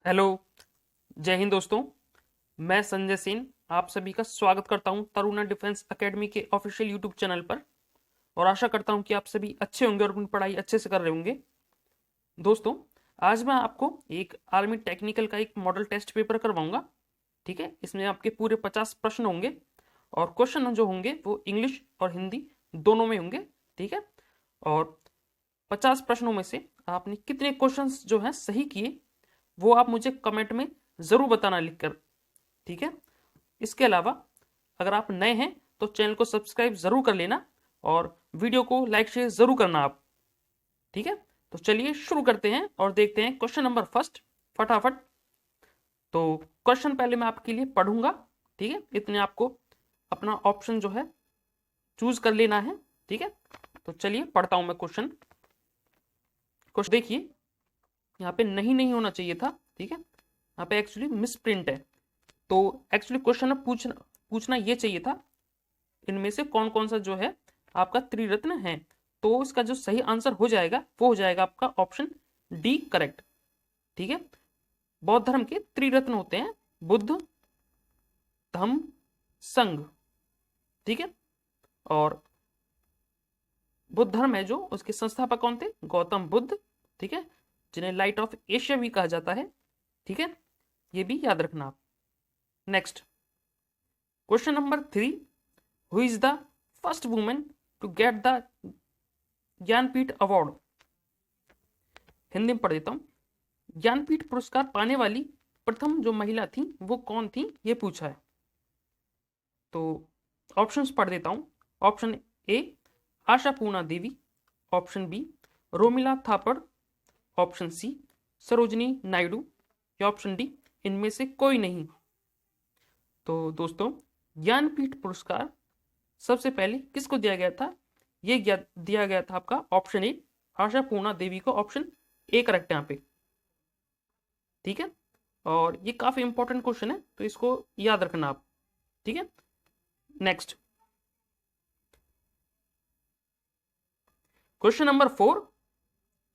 Hello. जय हिंद दोस्तों। मैं संजय सिंह आप सभी का स्वागत करता हूं तरुणा डिफेंस एकेडमी के ऑफिशियल यूट्यूब चैनल पर। और आशा करता हूं कि आप सभी अच्छे होंगे और अपनी पढ़ाई अच्छे से कर रहे होंगे। दोस्तों, आज मैं आपको एक आर्मी टेक्निकल का एक मॉडल टेस्ट पेपर करवाऊंगा। ठीक है, इसमें आपके पूरे 50 प्रश्न होंगे और क्वेश्चन जो होंगे वो इंग्लिश और हिंदी दोनों में होंगे। ठीक है, और 50 प्रश्नों में से आपने कितने क्वेश्चंस जो हैं सही किए वो आप मुझे कमेंट में ज़रूर बताना लिखकर। ठीक है, इसके अलावा अगर आप नए हैं तो चैनल को सब्सक्राइब ज़रूर कर लेना और वीडियो को लाइक शेयर ज़रूर करना आप। ठीक है, तो चलिए शुरू करते हैं और देखते हैं क्वेश्चन नंबर फर्स्ट फटाफट। तो क्वेश्चन पहले मैं आपके लिए पढ़ूंगा। ठीक है, इतने आपको अपना ऑप्शन जो है चूज कर लेना है। ठीक है, तो चलिए पढ़ता हूं मैं क्वेश्चन। क्वेश्चन देखिए, यहाँ पे नहीं नहीं होना चाहिए था। ठीक है, यहाँ पे एक्चुअली मिस प्रिंट है। तो एक्चुअली क्वेश्चन पूछना पूछना ये चाहिए था, इनमें से कौन कौन सा जो है आपका त्रिरत्न है। तो इसका जो सही आंसर हो जाएगा वो हो जाएगा आपका ऑप्शन डी करेक्ट। ठीक है, बौद्ध धर्म के त्रिरत्न होते हैं बुद्ध, धम्म, संघ। ठीक है, और बुद्ध धर्म है जो उसके संस्थापक कौन थे? गौतम बुद्ध। ठीक है, जिन्हें लाइट ऑफ एशिया भी कहा जाता है। ठीक है, ये भी याद रखना आप। Next question number 3, who is the first women to get the Jnanpith award. Hindi में पढ़ देता हूं। ज्ञानपीठ पुरस्कार पाने वाली प्रथम जो महिला थी वो कौन थी, ये पूछा है। तो ऑप्शंस पढ़ देता हूं। Option A Asha Purna Devi, option B Romila Thapar, option C Sarojini Naidu, या ऑप्शन डी इनमें से कोई नहीं। तो दोस्तों, ज्ञानपीठ पुरस्कार सबसे पहले किसको दिया गया था? ये दिया गया था आपका ऑप्शन ए आशा पूर्णा देवी को। ऑप्शन ए करेक्ट है यहाँ पे। ठीक है, और ये काफी इंपॉर्टेंट क्वेश्चन है तो इसको याद रखना आप। ठीक है, next question number 4,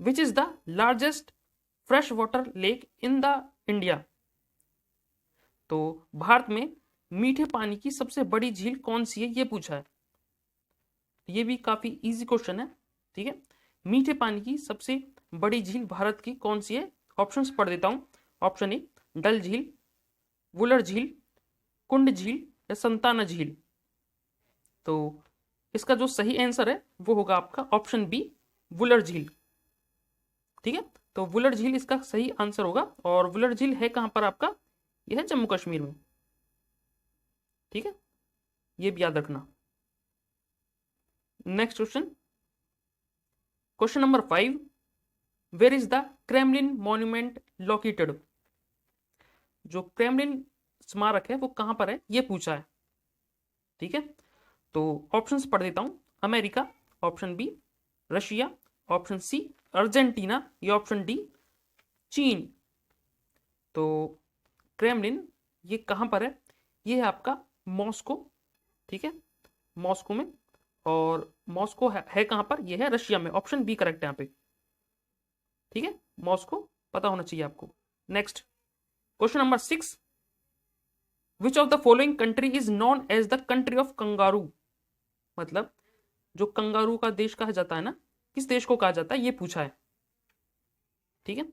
which is the largest fresh water lake in the India. तो भारत में मीठे पानी की सबसे बड़ी झील कौन सी है, ये पूछा है। ये भी काफी इजी क्वेश्चन है। ठीक है, मीठे पानी की सबसे बड़ी झील भारत की कौन सी है? ऑप्शंस पढ़ देता हूं। ऑप्शन ए डल झील, वुलर झील, कुंड झील, या संताना झील। तो इसका जो सही आंसर है वो होगा आपका ऑप्शन बी वुलर झील। ठीक है, तो वुलर झील इसका सही आंसर होगा। और वुलर झील है कहां पर आपका? यह है जम्मू कश्मीर में। ठीक है, ये भी याद रखना। Next question, question number 5, where is the Kremlin monument located. जो क्रेमलिन स्मारक है वो कहां पर है, ये पूछा है। ठीक है, तो ऑप्शंस पढ़ देता हूं। America, option B Russia, option C Argentina, या ऑप्शन डी चीन। तो क्रेमलिन ये कहां पर है? ये है आपका मॉस्को। ठीक है, मॉस्को में। और मॉस्को है कहां पर? ये है रशिया में। ऑप्शन बी करेक्ट है यहाँ पे। ठीक है, मॉस्को पता होना चाहिए आपको। Next question number 6, which of the following country is known as the country of kangaroo. मतलब जो कंगारू का देश कहा जाता है ना, किस देश को कहा जाता है, ये पूछा है। ठीक है,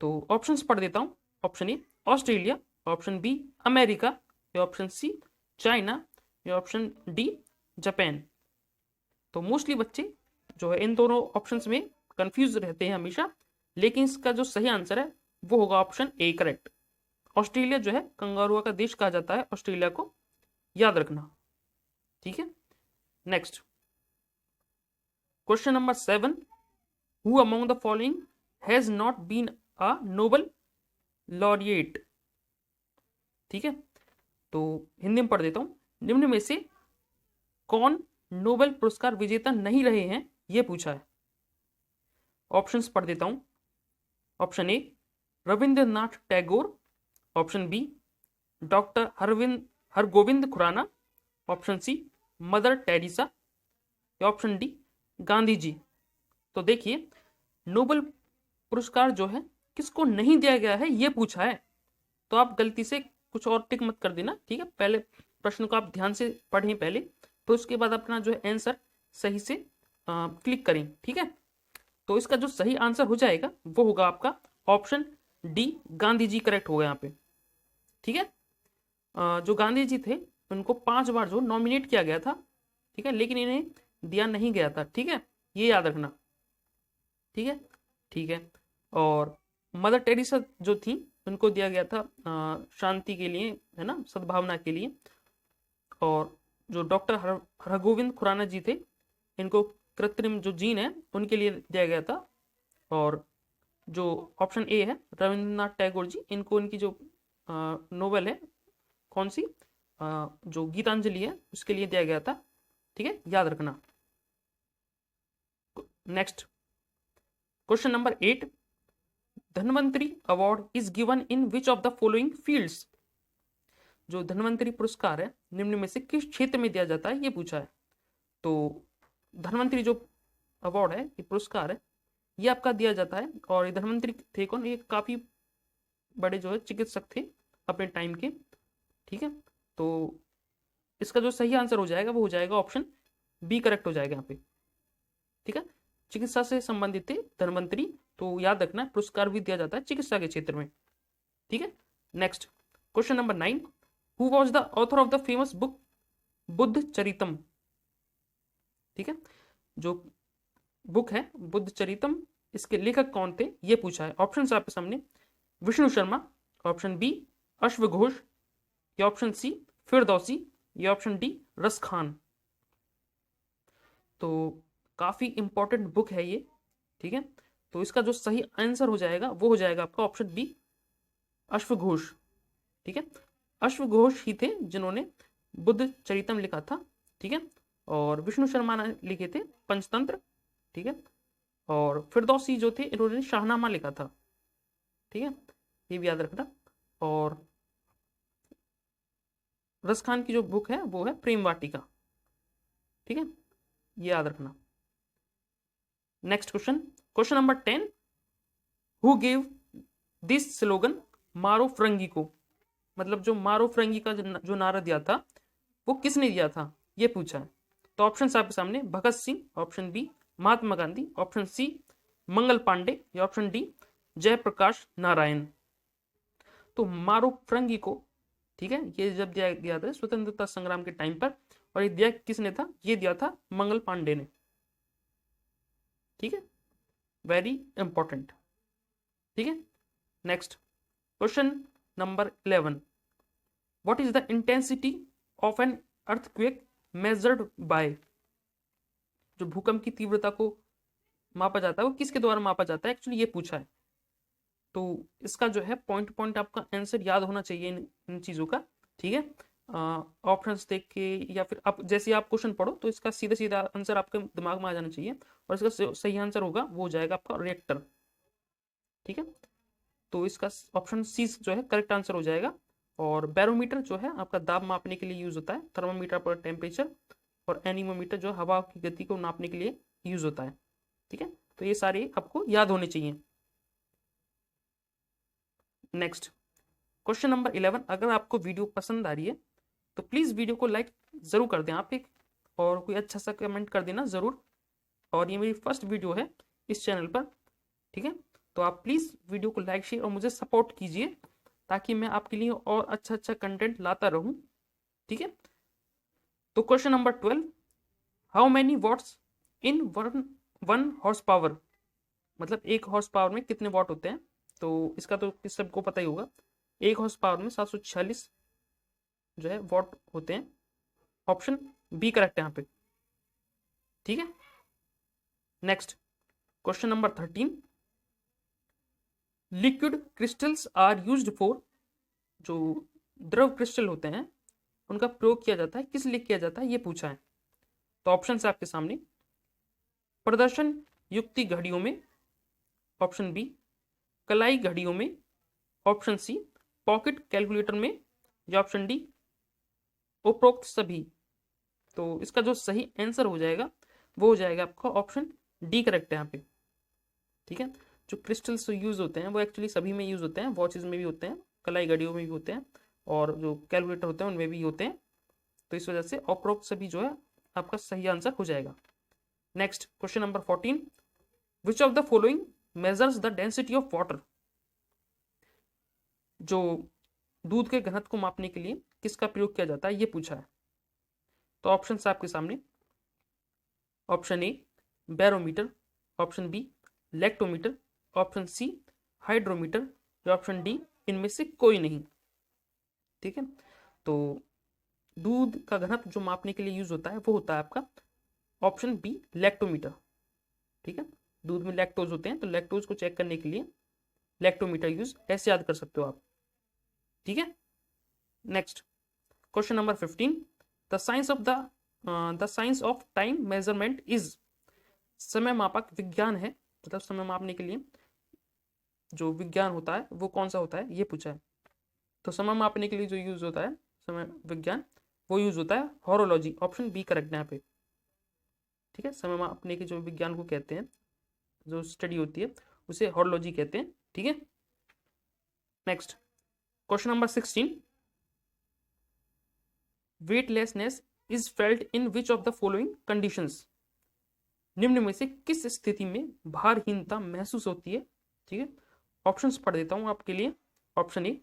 तो ऑप्शंस पढ़ देता हूं। Option A Australia, option B America, या ऑप्शन सी चाइना, या ऑप्शन डी जापान। तो मोस्टली बच्चे जो है इन दोनों ऑप्शंस में कंफ्यूज रहते हैं हमेशा, लेकिन इसका जो सही आंसर है वो होगा ऑप्शन ए करेक्ट। ऑस्ट्रेलिया जो है कंगारुआ का देश कहा जाता है, ऑस्ट्रेलिया को, याद रखना। ठीक है, next question number 7, who among the following has not been a Nobel laureate. ठीक है, तो हिंदी में पढ़ देता हूं। निम्न में से कौन नोबेल पुरस्कार विजेता नहीं रहे हैं, यह पूछा है। ऑप्शंस पढ़ देता हूं। Option A Rabindranath Tagore, option B doctor Hargobind Khorana, option C Mother Teresa, या ऑप्शन डी गांधी जी। तो देखिए, नोबेल पुरस्कार जो है किसको नहीं दिया गया है ये पूछा है, तो आप गलती से कुछ और टिक मत कर देना, ठीक है। पहले प्रश्न को आप ध्यान से पढ़ें पहले, तो उसके बाद अपना जो है आंसर सही से क्लिक करें, ठीक है। तो इसका जो सही आंसर हो जाएगा वो होगा आपका ऑप्शन डी, गांधी जी करेक्ट होगा यहाँ पे, ठीक है। जो गांधी जी थे उनको 5 बार जो नॉमिनेट किया गया था, ठीक है, लेकिन इन्हें दिया नहीं गया था, ठीक है, ये याद रखना, ठीक है, ठीक है। और मदर टेरेसा जो थी उनको दिया गया था शांति के लिए, है ना, सद्भावना के लिए। और जो डॉक्टर हरगोविंद खुराना जी थे, इनको कृत्रिम जो जीन है उनके लिए दिया गया था। और जो ऑप्शन ए है रविंद्रनाथ टैगोर जी, इनको इनकी जो नोवेल है कौन सी जो गीतांजलि है उसके लिए दिया गया था, ठीक है, याद रखना। Next question number 8, Dhanvantari award is given in which of the following fields. जो धन्वंतरी पुरस्कार है निम्न में से किस क्षेत्र में दिया जाता है ये पूछा है। तो धन्वंतरी जो अवार्ड है, ये पुरस्कार है, ये आपका दिया जाता है। और ये धन्वंतरी थे कौन, ये काफी बड़े जो है चिकित्सक थे अपने टाइम के, ठीक है। तो इसका जो सही आंसर हो जाएगा वो हो जाएगा ऑप्शन बी करेक्ट हो जाएगा यहाँ पे, ठीक है। चिकित्सा से संबंधित थे धन्वंतरी, तो याद रखना पुरस्कार भी दिया जाता है चिकित्सा के क्षेत्र में, ठीक है। Next question number 9, who was the author of the famous book Buddhacharitam, ठीक है। जो बुक है बुद्ध चरितम, इसके लेखक कौन थे ये पूछा है। ऑप्शन आपके सामने, विष्णु शर्मा, ऑप्शन बी अश्व घोष, या ऑप्शन सी फिरदौसी, या ऑप्शन डी रस खान। तो काफी इंपॉर्टेंट बुक है ये, ठीक है। तो इसका जो सही आंसर हो जाएगा वो हो जाएगा आपका ऑप्शन बी अश्व घोष, ठीक है। अश्व घोष ही थे जिन्होंने बुद्ध चरितम लिखा था, ठीक है। और विष्णु शर्मा ने लिखे थे पंचतंत्र, ठीक है। और फिरदौसी जो थे इन्होंने शाहनामा लिखा था, ठीक है, ये भी याद रखना। और रस खान की जो बुक है वो है प्रेम वाटिका, ठीक है, ये याद रखना। Next question, question number 10, who gave this slogan मारो फरंगी को, मतलब जो मारो फरंगी का जो नारा दिया था वो किसने दिया था ये पूछा है। तो ऑप्शन आपके सामने, Bhagat Singh, option B Mahatma Gandhi, option C Mangal Pandey, या ऑप्शन डी जयप्रकाश नारायण। तो मारो फरंगी को, ठीक है, ये जब दिया गया था स्वतंत्रता संग्राम के टाइम पर, और ये दिया किसने था, ये दिया था मंगल पांडे ने, ठीक है, वेरी इंपॉर्टेंट, ठीक है। Next question number 11, what is the intensity of an earthquake measured by. जो भूकंप की तीव्रता को मापा जाता है वो किसके द्वारा मापा जाता है, एक्चुअली ये पूछा है। तो इसका जो है पॉइंट पॉइंट आपका आंसर याद होना चाहिए इन चीज़ों का, ठीक है। ऑप्शंस देख के या फिर आप जैसे आप क्वेश्चन पढ़ो तो इसका सीधा सीधा आंसर आपके दिमाग में आ जाना चाहिए, और इसका सही आंसर होगा वो हो जाएगा आपका रिएक्टर, ठीक है। तो इसका ऑप्शन सी जो है करेक्ट आंसर हो जाएगा। और बैरोमीटर जो है आपका दाब मापने के लिए यूज होता है, थर्मोमीटर पर टेम्परेचर, और एनीमोमीटर जो हवा की गति को नापने के लिए यूज होता है, ठीक है। तो ये सारे आपको याद होने चाहिए। नेक्स्ट क्वेश्चन नंबर 11, अगर आपको वीडियो पसंद आ रही है तो प्लीज़ वीडियो को लाइक ज़रूर कर दें आप एक, और कोई अच्छा सा कमेंट कर देना ज़रूर। और ये मेरी फर्स्ट वीडियो है इस चैनल पर, ठीक है। तो आप प्लीज़ वीडियो को लाइक शेयर और मुझे सपोर्ट कीजिए ताकि मैं आपके लिए और अच्छा अच्छा कंटेंट लाता रहूं, ठीक है। तो question number 12, how many what's in one horse power, मतलब एक हॉर्स पावर में कितने वॉट होते हैं। तो इसका तो किस सबको पता ही होगा, एक हॉर्स पावर में 746 जो है वॉट होते हैं। ऑप्शन बी करेक्ट है यहाँ पे, ठीक है। Next question number 13, liquid crystals are used for, जो द्रव क्रिस्टल होते हैं उनका प्रयोग किया जाता है किस लिए किया जाता है ये पूछा है। तो ऑप्शन है आपके सामने, प्रदर्शन युक्ति घड़ियों में, ऑप्शन बी कलाई घड़ियों में, ऑप्शन सी पॉकेट कैलकुलेटर में, या ऑप्शन डी उपरोक्त सभी। तो इसका जो सही आंसर हो जाएगा वो हो जाएगा आपका ऑप्शन डी करेक्ट है यहाँ पे, ठीक है। जो क्रिस्टल्स यूज होते हैं वो एक्चुअली सभी में यूज होते हैं, वॉचेज में भी होते हैं, कलाई घड़ियों में भी होते हैं, और जो कैलकुलेटर होते हैं उनमें भी होते हैं। तो इस वजह से उपरोक्त सभी जो है आपका सही आंसर हो जाएगा। Next question number 14, which of the following measures the density of water. जो दूध के घनत्व को मापने के लिए किसका प्रयोग किया जाता है ये पूछा है। तो ऑप्शन आपके सामने, option A barometer, option B lactometer, option C hydrometer, या ऑप्शन डी इनमें से कोई नहीं। ठीक है, तो दूध का घनत्व जो मापने के लिए यूज होता है वो होता है आपका ऑप्शन बी लैक्टोमीटर। ठीक है, दूध में लैक्टोज होते हैं, तो लैक्टोज को चेक करने के लिए लैक्टोमीटर यूज ऐसे याद कर सकते हो आप। ठीक है, next question number 15, the science of time measurement is. समय मापक विज्ञान है, मतलब समय मापने के लिए जो विज्ञान होता है वो कौन सा होता है ये पूछा है। तो समय मापने के लिए जो यूज होता है समय विज्ञान, वो यूज होता है हॉरोलॉजी। ऑप्शन बी करेक्ट है यहाँ पे। ठीक है, समय मापने के जो विज्ञान को कहते हैं, जो स्टडी होती है उसे हॉरोलॉजी कहते हैं। ठीक है, next question number 16, weightlessness is felt in which of the following conditions. निम्न में से किस स्थिति में भारहीनता महसूस होती है। ठीक है, ऑप्शंस पढ़ देता हूं आपके लिए। ऑप्शन ए,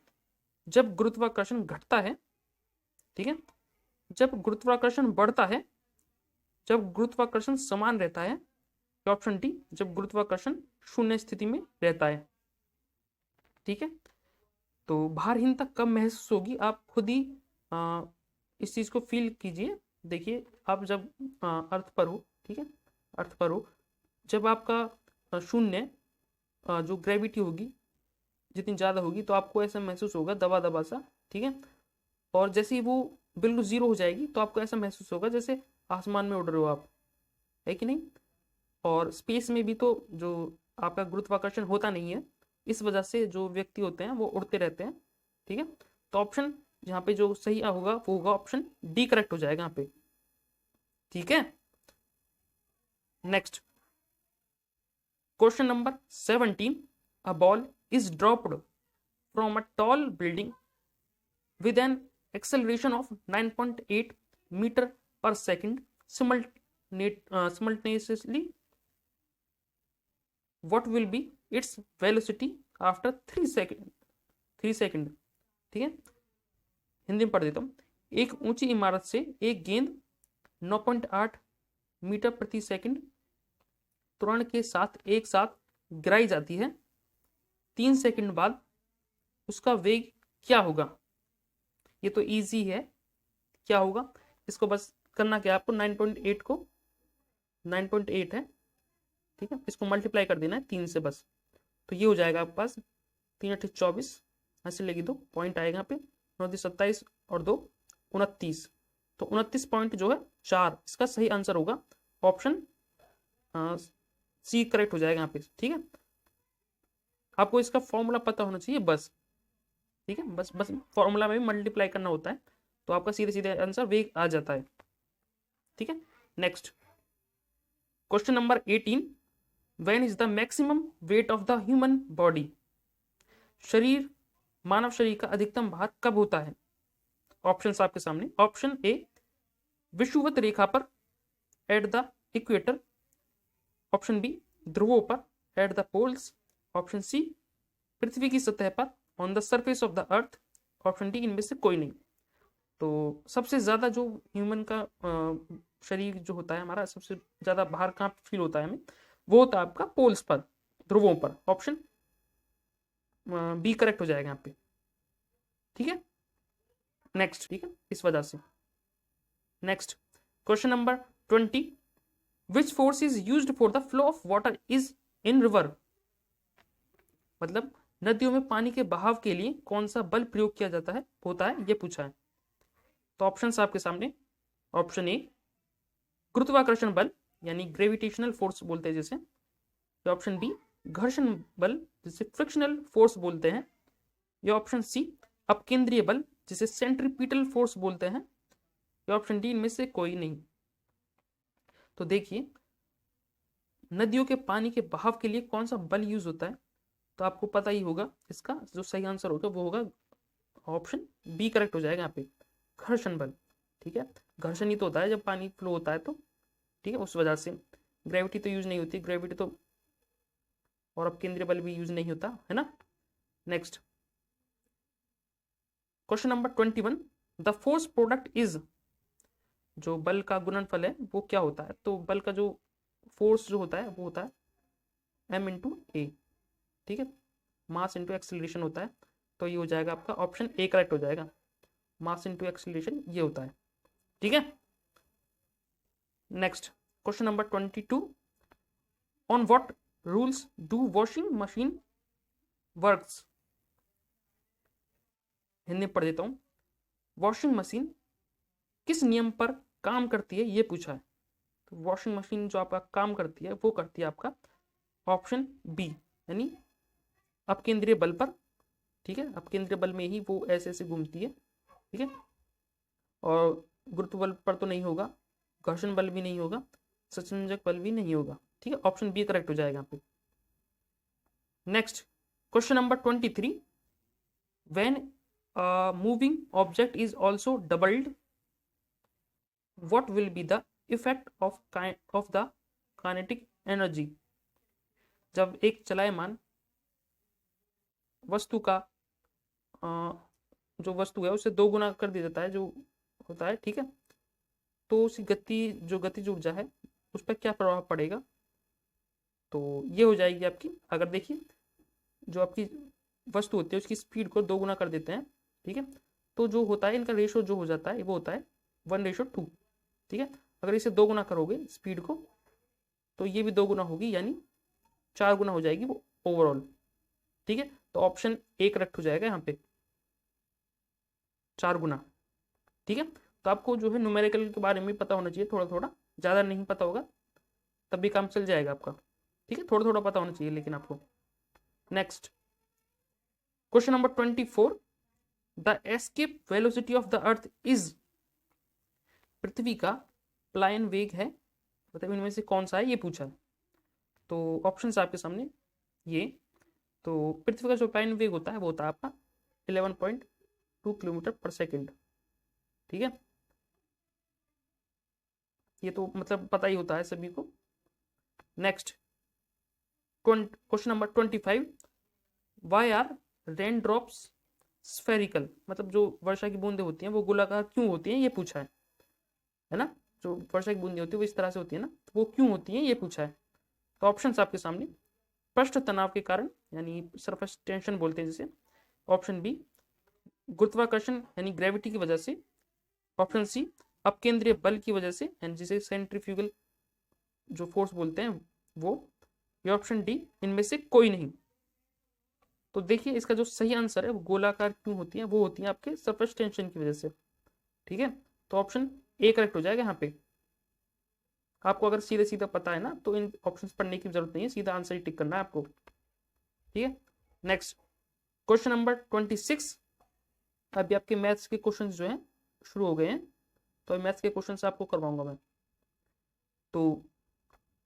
जब गुरुत्वाकर्षण घटता है। ठीक है, जब गुरुत्वाकर्षण बढ़ता है, जब गुरुत्वाकर्षण समान रहता है, या ऑप्शन डी, जब गुरुत्वाकर्षण शून्य स्थिति में रहता है। ठीक है, तो भारहीनता कब महसूस होगी आप खुद ही इस चीज को फील कीजिए। देखिए, आप जब अर्थ पर हो, ठीक है, अर्थ पर हो, जब आपका शून्य जो ग्रेविटी होगी जितनी ज़्यादा होगी तो आपको ऐसा महसूस होगा दबा दबा सा। ठीक है, और जैसे ही वो बिल्कुल जीरो हो जाएगी तो आपको ऐसा महसूस होगा जैसे आसमान में उड़ रहे हो आप, है कि नहीं। और स्पेस में भी तो जो आपका गुरुत्वाकर्षण होता नहीं है, इस वजह से जो व्यक्ति होते हैं वो उड़ते रहते हैं। ठीक है, तो ऑप्शन यहाँ पे जो सही होगा वो होगा ऑप्शन डी करेक्ट हो जाएगा यहाँ पे। ठीक है, next question number 17, a ball is dropped from a tall building with an acceleration of 9.8 meter per second simultaneously. What will be its velocity after 3 second? ठीक है, हिंदी में पढ़ देता हूँ। एक ऊंची इमारत से एक गेंद 9.8 मीटर प्रति सेकंड त्वरण के साथ एक साथ गिराई जाती है। 3 सेकंड बाद उसका वेग क्या होगा। ये तो इजी है, क्या होगा इसको बस करना क्या आपको 9.8 को 9.8 है, ठीक है, इसको मल्टीप्लाई कर देना है 3 से बस, तो ये हो जाएगा आपके पास 3 8 24, ऐसे लेगी 2 पॉइंट आएगा यहाँ पे 9 27 और 2 29, तो 29 पॉइंट जो है 4, इसका सही आंसर होगा ऑप्शन सी करेक्ट हो जाएगा यहाँ पे। ठीक है, आपको इसका फॉर्मूला पता होना चाहिए बस। ठीक है, बस फॉर्मूला में भी मल्टीप्लाई करना होता है तो आपका सीधे सीधे आंसर वेग आ जाता है। ठीक है, next question number 18, when is the maximum weight of the human body. मानव शरीर का अधिकतम भार कब होता है। ऑप्शन आपके सामने, ऑप्शन ए विषुवत रेखा पर at the equator, option B ध्रुवों पर at the poles, option C पृथ्वी की सतह पर on the surface of the earth, option D इनमें से कोई नहीं। तो सबसे ज्यादा जो ह्यूमन का शरीर जो होता है हमारा, सबसे ज्यादा भार कहाँ फील होता है हमें, वो होता है आपका पोल्स पर, ध्रुवों पर। ऑप्शन बी करेक्ट हो जाएगा यहाँ पे। ठीक है, नेक्स्ट, ठीक है, इस वजह से। Next question number 20, which force is used for the flow of water is in river. मतलब नदियों में पानी के बहाव के लिए कौन सा बल प्रयोग किया जाता है होता है ये पूछा है। तो ऑप्शंस आपके सामने, ऑप्शन ए गुरुत्वाकर्षण बल यानी ग्रेविटेशनल फोर्स बोलते हैं जैसे, या ऑप्शन बी घर्षण बल जिसे फ्रिक्शनल फोर्स बोलते हैं, या ऑप्शन सी अपकेंद्रीय बल जिसे सेंट्रीपिटल फोर्स बोलते हैं, या ऑप्शन डी इनमें से कोई नहीं। तो देखिए, नदियों के पानी के बहाव के लिए कौन सा बल यूज होता है? तो आपको पता ही होगा, इसका जो सही आंसर होगा वो होगा ऑप्शन बी करेक्ट हो जाएगा यहाँ पे, घर्षण बल। ठीक है, घर्षण ही तो होता है जब पानी फ्लो होता है तो, ठीक है, उस वजह से। ग्रेविटी तो यूज नहीं होती, ग्रेविटी तो, और अब केंद्रीय बल भी यूज नहीं होता है ना। Next question number 21, the force product is, जो बल का गुणनफल है वो क्या होता है? तो बल का जो फोर्स जो होता है वो होता है m इंटू ए। ठीक है, मास इंटू एक्सेलरेशन होता है, तो ये हो जाएगा आपका ऑप्शन ए करेक्ट हो जाएगा, मास इंटू एक्सेलरेशन ये होता है। ठीक है, next question number 22, on what rules do washing machine works? Hindi में पढ़ देता हूं, वॉशिंग मशीन किस नियम पर काम करती है ये पूछा है। तो वॉशिंग मशीन जो आपका काम करती है वो करती है आपका ऑप्शन बी, यानी अपकेंद्रीय बल पर। ठीक है, अपकेंद्रीय बल में ही वो ऐसे ऐसे घूमती है। ठीक है, और गुरुत्व बल पर तो नहीं होगा, घर्षण बल भी नहीं होगा, संसंजक बल भी नहीं होगा। ठीक है, ऑप्शन बी करेक्ट हो जाएगा यहाँ पे। Next question number 23, when moving object is also doubled, what will be the effect of the kinetic energy? जब एक चलायमान वस्तु का जो वस्तु है उसे दो गुना कर दिया जाता है जो होता है, ठीक है, तो उसी गति ऊर्जा है उस पर क्या प्रभाव पड़ेगा? तो ये हो जाएगी आपकी, अगर देखिए जो आपकी वस्तु होती है उसकी स्पीड को दो गुना कर देते हैं, ठीक है, तो जो होता है इनका रेशो जो हो जाता है वो होता है 1:2। ठीक है, अगर इसे दो गुना करोगे स्पीड को तो ये भी दो गुना होगी, यानी 4 गुना हो जाएगी वो ओवरऑल। ठीक है, तो ऑप्शन ए करेक्ट हो जाएगा यहाँ पे, 4 गुना। ठीक है, तो आपको जो है न्यूमेरिकल के बारे में पता होना चाहिए, थोड़ा थोड़ा, ज़्यादा नहीं पता होगा तब भी काम चल जाएगा आपका। ठीक है, थोड़ा थोड़ा पता होना चाहिए लेकिन आपको। Next question number 24, the escape velocity of the earth is, पृथ्वी का पलायन वेग है, मतलब इनमें से कौन सा है ये पूछा है। तो ऑप्शंस आपके सामने ये, तो पृथ्वी का जो पलायन वेग होता है वो होता है आपका 11.2 किलोमीटर पर सेकेंड। ठीक है, ये तो मतलब पता ही होता है सभी को। Next question number 25, why are rain drops spherical, मतलब जो वर्षा की बूंदें होती हैं वो गोलाकार क्यों होती हैं ये पूछा है ना। जो वर्षा की बूंदें होती है वो इस तरह से होती है ना, तो वो क्यों होती हैं ये पूछा है। तो ऑप्शंस आपके सामने, पृष्ठ तनाव के कारण, यानी सरफेस टेंशन बोलते हैं जिसे, ऑप्शन बी गुरुत्वाकर्षण यानी ग्रेविटी की वजह से, ऑप्शन सी अपकेंद्रीय बल की वजह से यानी जिसे सेंट्रीफ्यूगल जो फोर्स बोलते हैं वो, या ऑप्शन डी इनमें से कोई नहीं। तो देखिए इसका जो सही आंसर है वो गोलाकार क्यों होती है, वो होती है आपके सरफेस टेंशन की वजह से। ठीक है, तो ऑप्शन ए करेक्ट हो जाएगा यहाँ पे। आपको अगर सीधे सीधा पता है ना तो इन ऑप्शंस पढ़ने की जरूरत नहीं है, सीधा आंसर ही टिक करना है आपको। ठीक है, नेक्स्ट क्वेश्चन नंबर 26, अभी आपके मैथ्स के क्वेश्चंस जो हैं शुरू हो गए हैं, तो मैथ्स के क्वेश्चंस आपको करवाऊंगा मैं। तो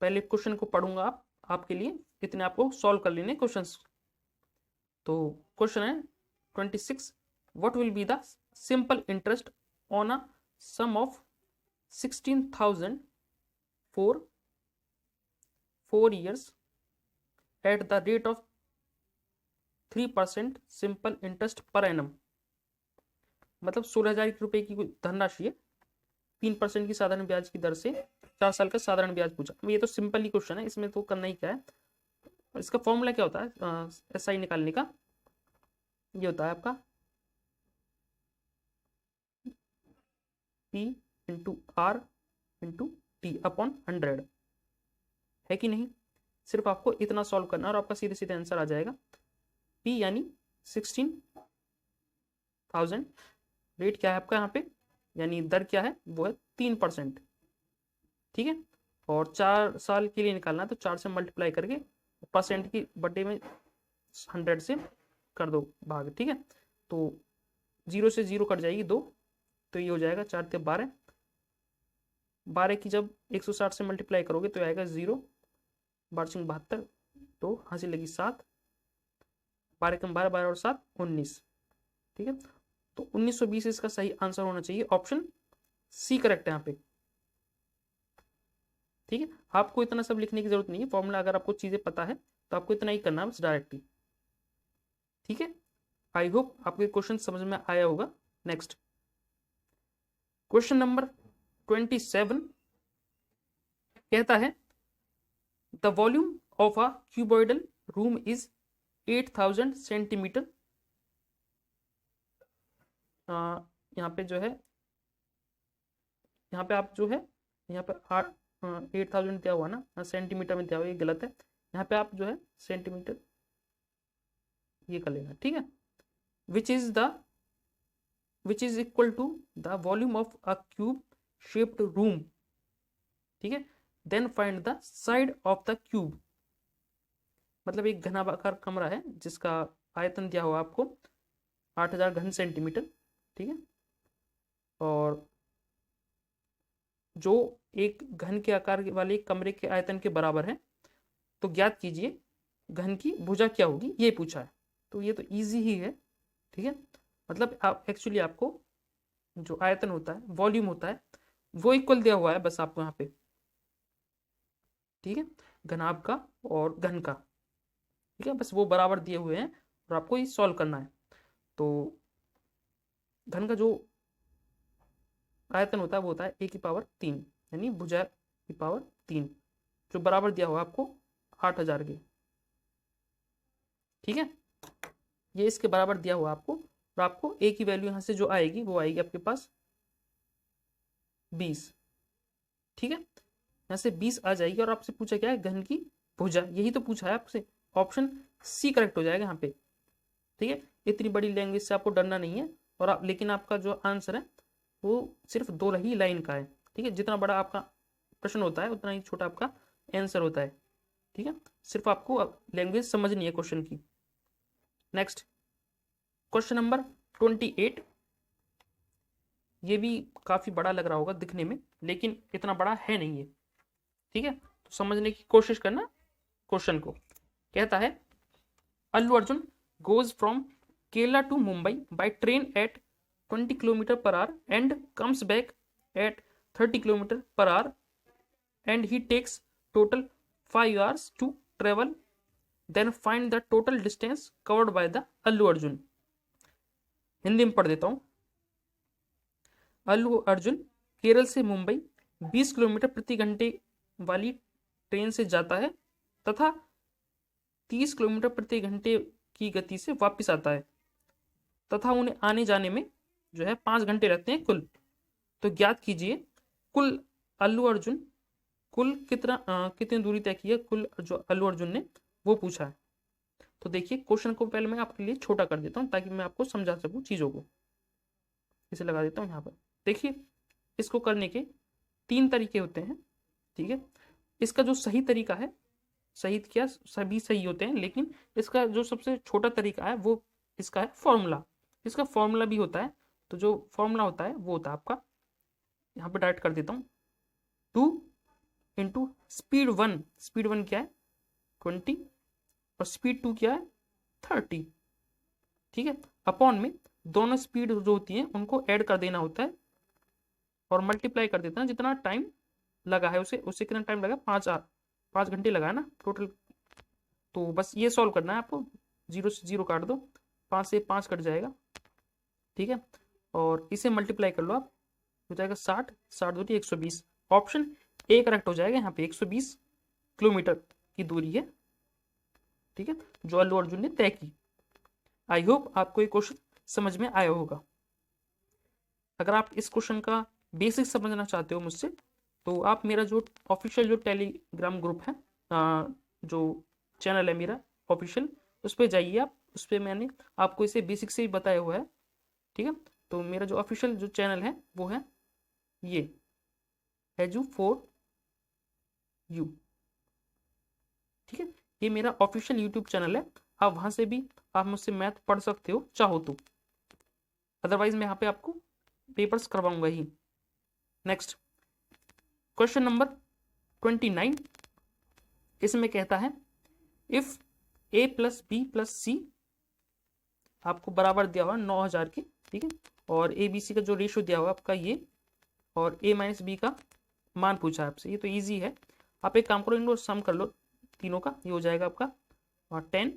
पहले क्वेश्चन को पढ़ूंगा आपके लिए, इतने आपको सॉल्व कर लेने क्वेश्चंस। तो क्वेश्चन है 26, what will be the simple interest on a sum of 16,000 for 4 years at the rate of 3% simple interest per annum, मतलब 16,000 रुपए की धनराशि है, 3% की साधारण ब्याज की दर से 4 साल का साधारण ब्याज पूछा। ये तो सिंपल ही क्वेश्चन है, इसमें तो करना ही क्या है। इसका फॉर्मूला क्या होता है एसआई निकालने का, ये होता है आपका P into R into T upon 100, है कि नहीं। सिर्फ आपको इतना सॉल्व करना और आपका सीधे सीधे आंसर आ जाएगा। P यानी 16,000, रेट क्या है आपका यहाँ पे, यानी दर क्या है वो है 3%। ठीक है, और 4 साल के लिए निकालना है तो 4 से मल्टीप्लाई करके परसेंट की बटे में 100 से कर दो भाग। ठीक है, तो 0 से 0 कट जाएगी 2, तो ये हो जाएगा 4 से 12, 12 की जब 160 से मल्टीप्लाई करोगे तो आएगा 0, 12 72, तो हासिल लगी 7, 12 कम 12, 12 और 7 19। ठीक है, तो 1920 इसका सही आंसर होना चाहिए, ऑप्शन सी करेक्ट है यहाँ पे। ठीक है, आपको इतना सब लिखने की जरूरत नहीं है, फॉर्मूला अगर आपको चीजें पता है तो आपको इतना ही करना है बस डायरेक्टली। ठीक है, आई होप आपको क्वेश्चन समझ में आया होगा। नेक्स्ट क्वेश्चन नंबर 27 कहता है the volume of a cuboidal room is 8000 centimetre. यहाँ पे जो है, यहाँ पे आप जो है, यहाँ पे 8000 दिया हुआ ना, सेंटीमीटर में दिया हुआ, ये गलत है। यहाँ पे आप जो है सेंटीमीटर ये कर लेना। ठीक है, which is equal to the volume of a cube shaped room. ठीक है, then find the side of the cube. मतलब एक घनाकार कमरा है जिसका आयतन दिया हुआ आपको 8000 घन सेंटीमीटर। ठीक है, और जो एक घन के आकार वाले कमरे के आयतन के बराबर है, तो ज्ञात कीजिए घन की भुजा क्या होगी, ये पूछा है। तो ये तो इजी ही है। ठीक है, मतलब आप एक्चुअली आपको जो आयतन होता है, वॉल्यूम होता है, वो इक्वल दिया हुआ है बस आपको यहाँ पे। ठीक है, घनाभ का और घन का। ठीक है, बस वो बराबर दिए हुए हैं और आपको ये सॉल्व करना है। तो घन का जो आयतन होता है वो होता है a⁻3, यानी भुजा की पावर 3, जो बराबर दिया हुआ आपको 8000 के। ठीक है, ये इसके बराबर दिया हुआ आपको, और आपको a की वैल्यू यहां से जो आएगी वो आएगी आपके पास 20। ठीक है, यहां से 20 आ जाएगी, और आपसे पूछा क्या है, घन की भुजा, यही तो पूछा है आपसे। ऑप्शन सी करेक्ट हो जाएगा यहाँ पे। ठीक है, इतनी बड़ी लैंग्वेज से आपको डरना नहीं है, और आप लेकिन आपका जो आंसर है वो सिर्फ 2 ही लाइन का है। ठीक है, जितना बड़ा आपका प्रश्न होता है उतना ही छोटा आपका आंसर होता है। ठीक है, सिर्फ आपको लैंग्वेज समझनी है क्वेश्चन की। नेक्स्ट क्वेश्चन नंबर 28, ये भी काफी बड़ा लग रहा होगा दिखने में, लेकिन इतना बड़ा है नहीं ये। ठीक है, तो समझने की कोशिश करना क्वेश्चन को। कहता है Allu Arjun goes from Kerala to Mumbai by train at 20 km/h and comes back at 30 km/h and he takes total 5 hours to travel. Then find the total distance covered by the Allu Arjun. Hindi में पढ़ देता हूं। अल्लू अर्जुन केरल से मुंबई 20 किलोमीटर प्रति घंटे वाली ट्रेन से जाता है तथा 30 किलोमीटर प्रति घंटे की गति से वापस आता है, तथा उन्हें आने जाने में जो है 5 घंटे लगते हैं कुल। तो ज्ञात कीजिए कुल अल्लू अर्जुन कुल कितनी दूरी तय की है, कुल जो अल्लू अर्जुन ने वो पूछा है। तो देखिए क्वेश्चन को पहले मैं आपके लिए छोटा कर देता हूं ताकि मैं आपको समझा सकूं चीजों को। इसे लगा देता हूं यहाँ पर। देखिए इसको करने के 3 तरीके होते हैं। ठीक है, इसका जो सही तरीका है, सही क्या सभी सही होते हैं, लेकिन इसका जो सबसे छोटा तरीका है वो इसका है फॉर्मूला। इसका फॉर्मूला भी होता है, तो जो फॉर्मूला होता है वो होता है आपका, यहाँ पे डायरेक्ट कर देता हूँ, 2 इंटू स्पीड 1। स्पीड 1 क्या है 20, और स्पीड 2 क्या है 30। ठीक है, अपॉन में दोनों स्पीड जो होती है उनको ऐड कर देना होता है और मल्टीप्लाई कर देता है जितना टाइम लगा है उससे कितना टाइम लगा, 5 घंटे लगा है ना टोटल। तो बस ये सॉल्व करना है आपको, 0 से 0 काट दो, 5 से 5 कट जाएगा। ठीक है, और इसे मल्टीप्लाई कर लो आप, हो जाएगा 60, 60 दूरी 120। ऑप्शन ए करेक्ट हो जाएगा, यहाँ पे 120 किलोमीटर की दूरी है। ठीक है, जो अल्लू अर्जुन ने तय की। आई होप आपको ये क्वेश्चन समझ में आया होगा। अगर आप इस क्वेश्चन का बेसिक समझना चाहते हो मुझसे, तो आप मेरा जो ऑफिशियल जो टेलीग्राम ग्रुप है, जो चैनल है मेरा ऑफिशियल, उस पर जाइए आप। उस पर मैंने आपको इसे बेसिक से ही बताया हुआ है। ठीक है, तो मेरा जो ऑफिशियल जो चैनल है वो है ये edu4u। ठीक है, ये मेरा ऑफिशियल यूट्यूब चैनल है। आप वहां से भी आप मुझसे मैथ पढ़ सकते हो चाहो तो, अदरवाइज मैं यहाँ पे आपको पेपर्स करवाऊंगा ही। नेक्स्ट क्वेश्चन नंबर 29 इसमें कहता है if A plus B plus C आपको बराबर दिया हुआ 9000 के, ठीक है, और ए बी सी का जो रेशियो दिया हुआ आपका ये, और ए माइनस बी का मान पूछा है आपसे। ये तो इजी है, आप एक काम करो, इनको सम कर लो तीनों का, ये हो जाएगा आपका 10,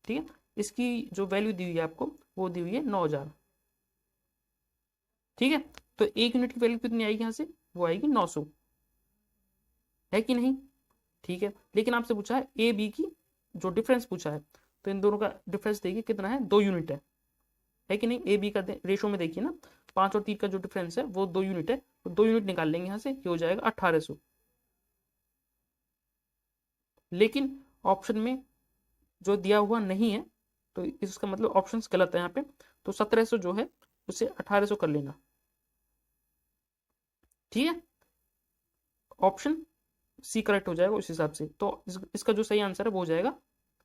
ठीक है। इसकी जो वैल्यू दी हुई है आपको वो दी हुई है 9000, ठीक है। तो एक यूनिट की वैल्यू कितनी आएगी यहाँ से, वो आएगी 900, है कि नहीं, ठीक है। लेकिन आपसे पूछा है ए बी की जो डिफरेंस पूछा है, तो इन दोनों का डिफरेंस देखिए कितना है, 2 यूनिट है कि नहीं। ए बी का रेशो में देखिए ना, 5 और 3 का जो डिफरेंस है वो 2 यूनिट है, तो 2 यूनिट निकाल लेंगे यहाँ से, ये हो जाएगा 1800। लेकिन ऑप्शन में जो दिया हुआ नहीं है, तो इसका मतलब ऑप्शंस गलत है यहाँ पे, तो 1700 जो है उसे 1800 कर लेना, ठीक है। ऑप्शन सी करेक्ट हो जाएगा उस हिसाब से, तो इसका जो सही आंसर है वो हो जाएगा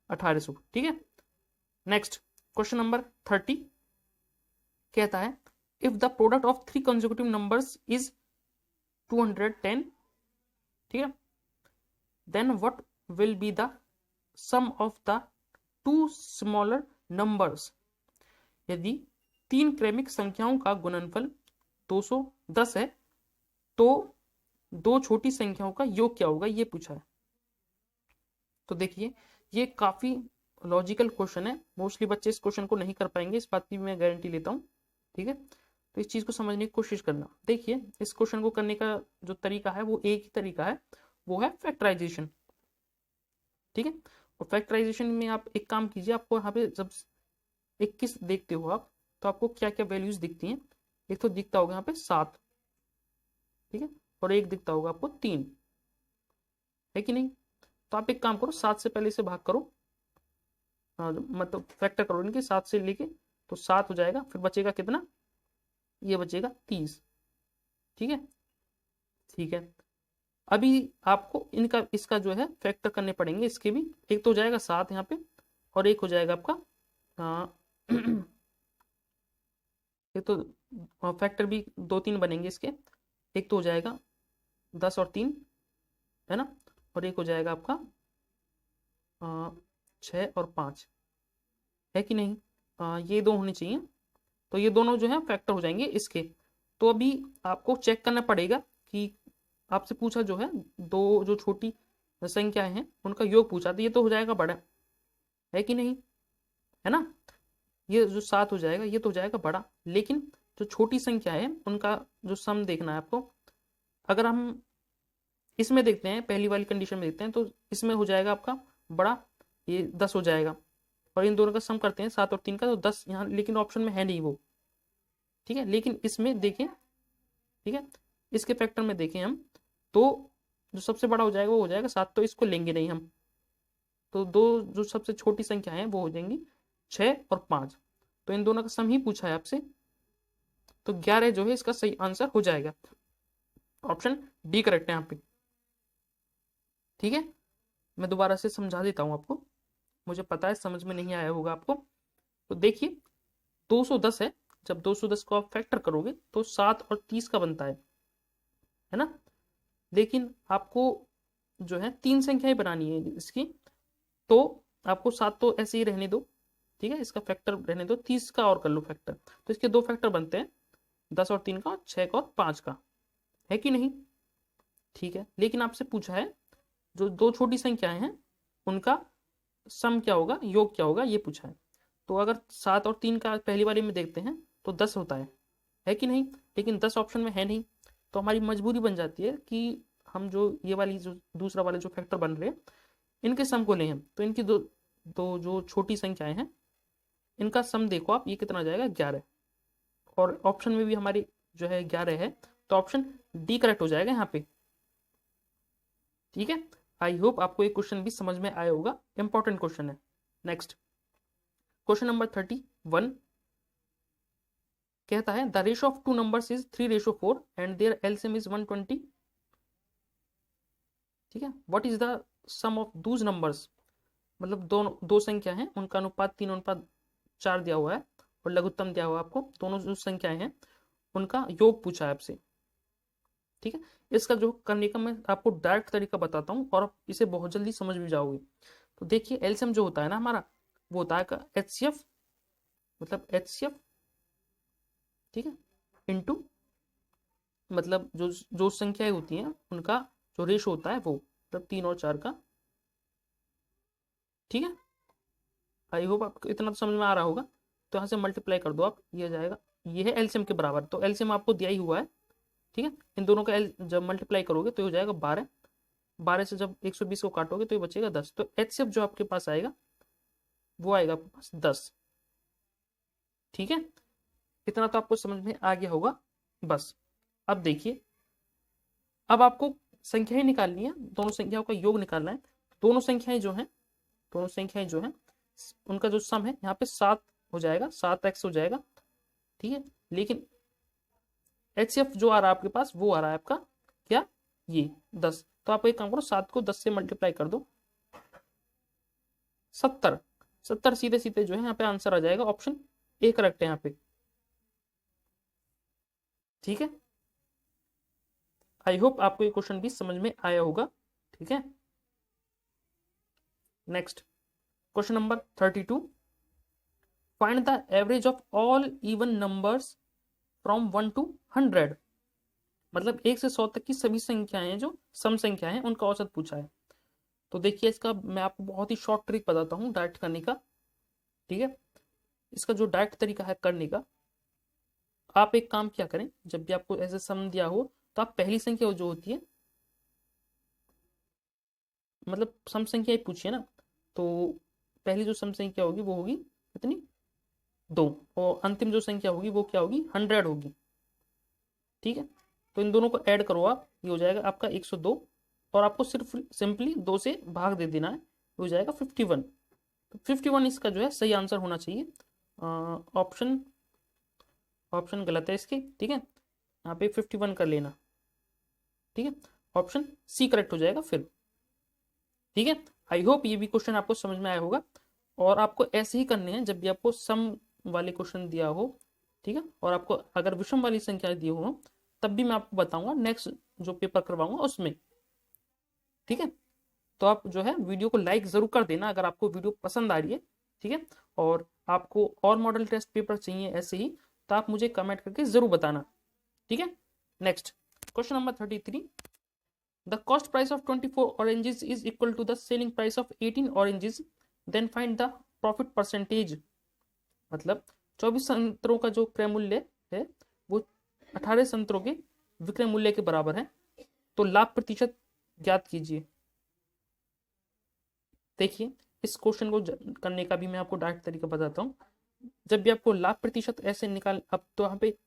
1800, ठीक है। नेक्स्ट क्वेश्चन नंबर 30 कहता है if the product of 3 consecutive numbers is 210, ठीक है, then what will be the sum of the 2 smaller numbers. यदि 3 क्रमिक संख्याओं का गुणनफल 210 है तो 2 छोटी संख्याओं का योग क्या होगा, ये पूछा है। तो देखिए ये काफी लॉजिकल क्वेश्चन है, मोस्टली बच्चे इस क्वेश्चन को नहीं कर पाएंगे, इस बात की मैं गारंटी लेता हूँ, ठीक है। तो इस चीज को समझने की कोशिश करना। देखिए इस क्वेश्चन को करने का जो तरीका है वो एक ही तरीका है, वो है फैक्टराइजेशन, ठीक है। और फैक्टराइजेशन में आप एक काम कीजिए, आपको यहाँ पे जब 21 देखते हो आप, तो आपको क्या क्या वैल्यूज दिखती हैं। एक तो दिखता होगा यहाँ पे 7, ठीक है, और एक दिखता होगा आपको 3, है कि नहीं। तो आप एक काम करो, 7 से पहले इसे भाग करो, मतलब फैक्टर करो इनके 7 से लेके, तो 7 हो जाएगा, फिर बचेगा कितना, ये बचेगा 30, ठीक है, ठीक है। अभी आपको इनका इसका जो है फैक्टर करने पड़ेंगे, इसके भी। एक तो हो जाएगा 7 यहाँ पे, और एक हो जाएगा आपका एक तो फैक्टर भी 2-3 बनेंगे इसके। एक तो हो जाएगा 10 और 3, है ना, और एक हो जाएगा आपका 6 और 5, है कि नहीं। ये 2 होने चाहिए, तो ये दोनों जो है फैक्टर हो जाएंगे इसके। तो अभी आपको चेक करना पड़ेगा कि आपसे पूछा जो है 2 जो छोटी संख्याएं हैं उनका योग पूछा, तो ये तो हो जाएगा बड़ा, है कि नहीं, है ना। ये जो 7 हो जाएगा ये तो हो जाएगा बड़ा, लेकिन जो छोटी संख्या है उनका जो सम देखना है आपको। अगर हम इसमें देखते हैं, पहली वाली कंडीशन में देखते हैं, तो इसमें हो जाएगा आपका बड़ा, ये 10 हो जाएगा, और इन दोनों का सम करते हैं 7 और 3 का, तो 10 यहाँ, लेकिन ऑप्शन में है नहीं वो, ठीक है। लेकिन इसमें देखें, ठीक है, इसके फैक्टर में देखें हम, तो जो सबसे बड़ा हो जाएगा वो हो जाएगा 7, तो इसको लेंगे नहीं हम, तो 2 जो सबसे छोटी संख्या है वो हो जाएंगी 6 और 5, तो इन दोनों का सम ही पूछा है आपसे, तो 11 जो है इसका सही आंसर हो जाएगा। ऑप्शन डी करेक्ट है यहाँ पे, ठीक है। मैं दोबारा से समझा देता हूँ आपको, मुझे पता है समझ में नहीं आया होगा आपको। तो देखिए 210 है, जब 210 को आप फैक्टर करोगे तो 7 और 30 का बनता है ना। लेकिन आपको जो है 3 संख्याएं बनानी है इसकी, तो आपको 7 तो ऐसे ही रहने दो, ठीक है, इसका फैक्टर रहने दो, 30 का और कर लो फैक्टर, तो इसके 2 फैक्टर बनते हैं, 10 और 3 का, 6 का और 5 का, है कि नहीं, ठीक है। लेकिन आपसे पूछा है जो 2 छोटी संख्याएं हैं उनका सम क्या होगा, योग क्या होगा, ये पूछा है। तो अगर 7 और 3 का पहली वाले में देखते हैं तो 10 होता है कि नहीं, लेकिन 10 ऑप्शन में है नहीं, तो हमारी मजबूरी बन जाती है कि हम जो ये वाली जो दूसरा वाले जो फैक्टर बन रहे हैं इनके सम को लें हम, तो इनकी दो जो छोटी संख्याएं हैं इनका सम देखो आप, ये कितना जाएगा 11, और ऑप्शन में भी हमारी जो है 11 है, तो ऑप्शन डी करेक्ट हो जाएगा यहाँ पे, ठीक है। आई होप आपको ये क्वेश्चन भी समझ में आया होगा, इंपॉर्टेंट क्वेश्चन है। नेक्स्ट क्वेश्चन नंबर 31 कहता है the ratio of 2 numbers is 3:4 and their LCM is 120, ठीक है। What is the sum of those numbers, मतलब दो संख्या हैं उनका अनुपात 3:4 दिया हुआ है और लघुत्तम दिया हुआ है आपको, दोनों जो संख्याएं हैं उनका योग पूछा है आपसे, ठीक है। इसका जो करने का मैं आपको डायरेक्ट तरीका बताता हूँ और आप इसे बहुत जल्दी समझ भी जाओगे। तो देखिए एलसीएम जो होता है ना हमारा, वो होता है एचसीएफ, मतलब एचसीएफ, ठीक है, इनटू मतलब जो जो संख्याएं होती हैं उनका जो रेशो होता है वो, मतलब 3 और 4 का। ठीक है, आई होप आपको इतना तो समझ में आ रहा होगा। तो यहाँ से मल्टीप्लाई कर दो आप, ये आ जाएगा, ये है एलसीएम के बराबर। तो एलसीएम आपको दिया ही हुआ है, ठीक है। इन दोनों का एल जब मल्टीप्लाई करोगे तो ये हो जाएगा 12। 12 से जब 120 को काटोगे तो ये बचेगा 10। तो एचसीएफ जो आपके पास आएगा वो आएगा आपके पास 10। ठीक है, इतना तो आपको समझ में आ गया होगा। बस अब देखिए, अब आपको संख्याएं निकालनी है, दोनों संख्याओं का योग निकालना है। दोनों संख्याएं जो हैं, दोनों संख्याएं जो हैं उनका जो सम है यहाँ पे 7 हो जाएगा, 7x हो जाएगा। ठीक है, लेकिन एचसीएफ जो आ रहा है आपके पास वो आ रहा है आपका क्या, ये 10। तो आप एक काम करो, 7 को 10 से मल्टीप्लाई कर दो, 70। 70 सीधे सीधे जो है यहाँ पे आंसर आ जाएगा, ऑप्शन ए करेक्ट है यहाँ पे। ठीक है, आई होप आपको ये क्वेश्चन भी समझ में आया होगा। ठीक है, next question number 32, find the average of all even numbers from 1 to 100। मतलब 1 से 100 तक की सभी संख्याएं जो सम संख्या है उनका औसत पूछा है। तो देखिए इसका मैं आपको बहुत ही शॉर्ट ट्रिक बताता हूँ डायरेक्ट करने का। ठीक है, इसका जो डायरेक्ट तरीका है करने का, आप एक काम क्या करें, जब भी आपको ऐसे सम दिया हो तो आप पहली संख्या जो होती है, मतलब सम संख्या ही पूछिए ना, तो पहली जो सम संख्या होगी वो होगी कितनी, 2। और अंतिम जो संख्या होगी वो क्या होगी, 100 होगी। ठीक है, तो इन दोनों को ऐड करो आप, ये हो जाएगा आपका 102। और आपको सिर्फ सिंपली 2 से भाग दे देना है, ये हो जाएगा 51। तो 51 इसका जो है सही आंसर होना चाहिए। ऑप्शन ऑप्शन गलत है इसकी। ठीक है, यहाँ पे 51 कर लेना। ठीक है, ऑप्शन सी करेक्ट हो जाएगा फिर। ठीक है, आई होप ये भी क्वेश्चन आपको समझ में आया होगा। और आपको ऐसे ही करने हैं जब भी आपको सम वाले क्वेश्चन दिया हो, ठीक है, और आपको अगर विषम वाली संख्या दी हो तब भी मैं आपको बताऊंगा नेक्स्ट जो पेपर करवाऊंगा उसमें। ठीक है, तो आप जो है वीडियो को लाइक जरूर कर देना अगर आपको वीडियो पसंद आ रही है। ठीक है, और आपको और मॉडल टेस्ट पेपर चाहिए ऐसे ही, तो आप मुझे कमेंट करके जरूर बताना। ठीक है, next question number 33, the cost price of 24 oranges is equal to the selling price of 18 oranges, then find the profit percentage. मतलब 24 संतरों का जो क्रय मूल्य है वो 18 संतरों के विक्रय मूल्य के बराबर है, तो लाभ प्रतिशत ज्ञात कीजिए। देखिए इस क्वेश्चन को करने का भी मैं आपको डायरेक्ट तरीका बताता हूँ। जब भी आपको लाभ प्रतिशत ऐसे निकाल, अब तो यहाँ पे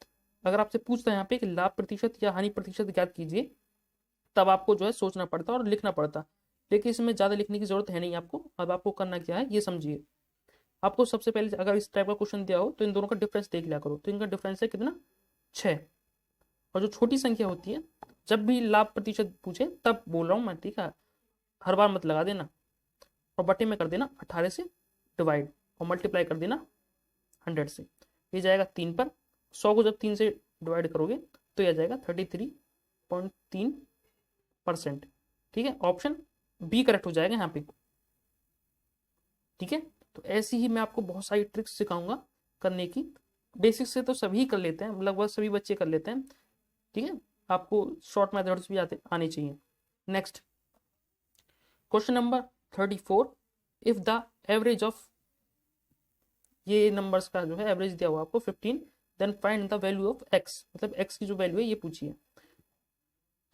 अगर आपसे पूछता है यहाँ पे कि लाभ प्रतिशत या हानि प्रतिशत ज्ञात कीजिए, तब आपको जो है सोचना पड़ता और लिखना पड़ता। लेकिन इसमें ज़्यादा लिखने की जरूरत है नहीं आपको। अब आपको करना क्या है ये समझिए। आपको सबसे पहले अगर इस टाइप का क्वेश्चन दिया हो तो इन दोनों का डिफरेंस देख लिया करो। तो इनका डिफरेंस है कितना, 6। और जो छोटी संख्या होती है, जब भी लाभ प्रतिशत पूछे तब बोल रहा हूँ मैं, ठीक है, हर बार मत लगा देना। और बटे में कर देना 18 से डिवाइड, और मल्टीप्लाई कर देना 100 से। ये जाएगा 3 पर। 100 को जब 3 से डिवाइड करोगे तो यह जाएगा 33.3%। ठीक है, ऑप्शन बी करेक्ट हो जाएगा यहाँ पे। ठीक है, तो ऐसी ही मैं आपको बहुत सारी ट्रिक्स सिखाऊंगा करने की। बेसिक से तो सभी कर लेते हैं, लगभग सभी बच्चे कर लेते हैं। ठीक है, आपको शॉर्ट मेथड्स भी आने चाहिए। Next question number 34, if the average of, ये नंबर्स का जो है एवरेज दिया हुआ आपको 15, then find the value of x। मतलब x की जो वैल्यू है ये पूछिए।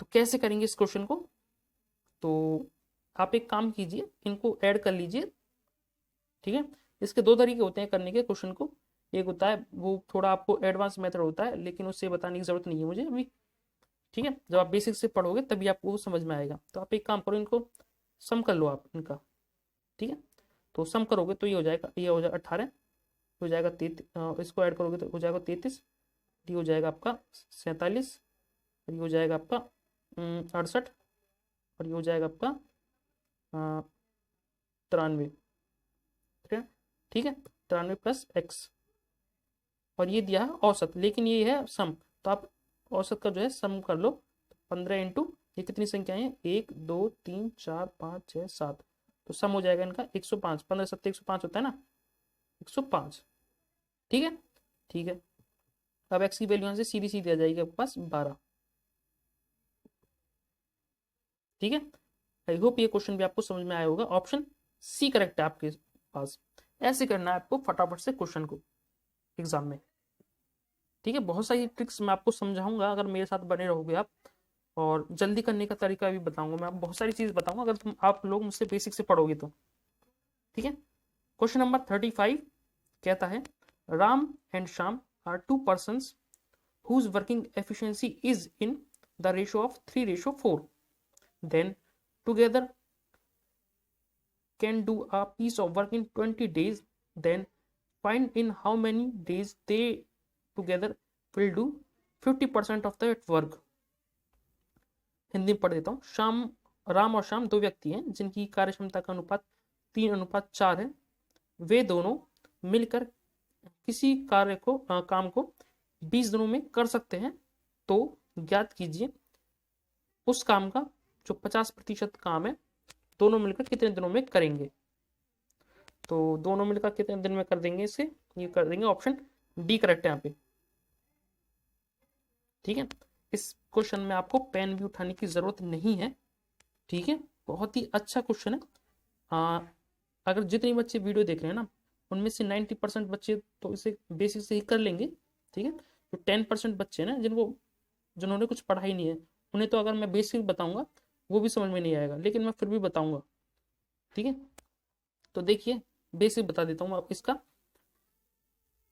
तो कैसे करेंगे इस क्वेश्चन को, तो आप एक काम कीजिए, इनको ऐड कर लीजिए। ठीक है, इसके दो तरीके होते हैं करने के क्वेश्चन को। एक होता है वो थोड़ा आपको एडवांस मेथड होता है, लेकिन उससे बताने की जरूरत नहीं है मुझे अभी। ठीक है, जब आप बेसिक से पढ़ोगे तभी आपको वो समझ में आएगा। तो आप एक काम करो, इनको सम कर लो आप इनका। ठीक है, तो सम करोगे तो ये हो जाएगा, ये हो जाएगा 18, हो जाएगा 33, इसको ऐड करोगे तो हो जाएगा 33, ये हो जाएगा आपका 47, और ये हो जाएगा आपका 68, और ये हो जाएगा आपका 93। ठीक है, 93 प्लस x, और ये दिया है औसत, लेकिन ये है सम। तो आप औसत का जो है सम कर लो, 15 इंटू ये कितनी संख्याएं हैं, 1 2 3 4 5 6 7, तो सम हो जाएगा इनका 105। 15 7 105 होता है ना, 105। ठीक है, ठीक है। अब एक्स की वैल्यू यहाँ से सीधी सीधी आ जाएगी आपके पास 12। ठीक है, आई होप ये क्वेश्चन भी आपको समझ में आया होगा। ऑप्शन सी करेक्ट है आपके पास। ऐसे करना है आपको फटाफट से क्वेश्चन को एग्जाम में। ठीक है, बहुत सारी ट्रिक्स मैं आपको समझाऊंगा अगर मेरे साथ बने रहोगे आप, और जल्दी करने का तरीका भी बताऊंगा मैं, बहुत सारी चीज बताऊंगा अगर आप लोग मुझसे बेसिक से पढ़ोगे तो। ठीक है, क्वेश्चन नंबर 35 कहता है Ram and Shyam are two persons whose working efficiency is in the ratio of 3:4, then together can do a piece of work in 20 days, then find in how many days they together will do 50% of that work। Hindi में पढ़ देता हूँ। राम और श्याम दो व्यक्ति हैं जिनकी कार्य क्षमता का अनुपात 3:4 है। वे दोनों मिलकर किसी काम को 20 दिनों में कर सकते हैं, तो ज्ञात कीजिए उस काम का जो 50% काम है दोनों मिलकर कितने दिनों में करेंगे। तो दोनों मिलकर कितने दिन में कर देंगे इसे, ये कर देंगे ऑप्शन डी करेक्ट है यहाँ पे। ठीक है, इस क्वेश्चन में आपको पेन भी उठाने की जरूरत नहीं है। ठीक है, बहुत ही अच्छा क्वेश्चन है। अगर जितने बच्चे वीडियो देख रहे हैं ना उनमें से 90% बच्चे तो इसे बेसिक से ही कर लेंगे। ठीक है, जो 10% बच्चे हैं ना जिन्होंने कुछ पढ़ा ही नहीं है, उन्हें तो अगर मैं बेसिक बताऊंगा वो भी समझ में नहीं आएगा, लेकिन मैं फिर भी बताऊंगा। ठीक है, तो देखिए बेसिक बता देता हूँ। इसका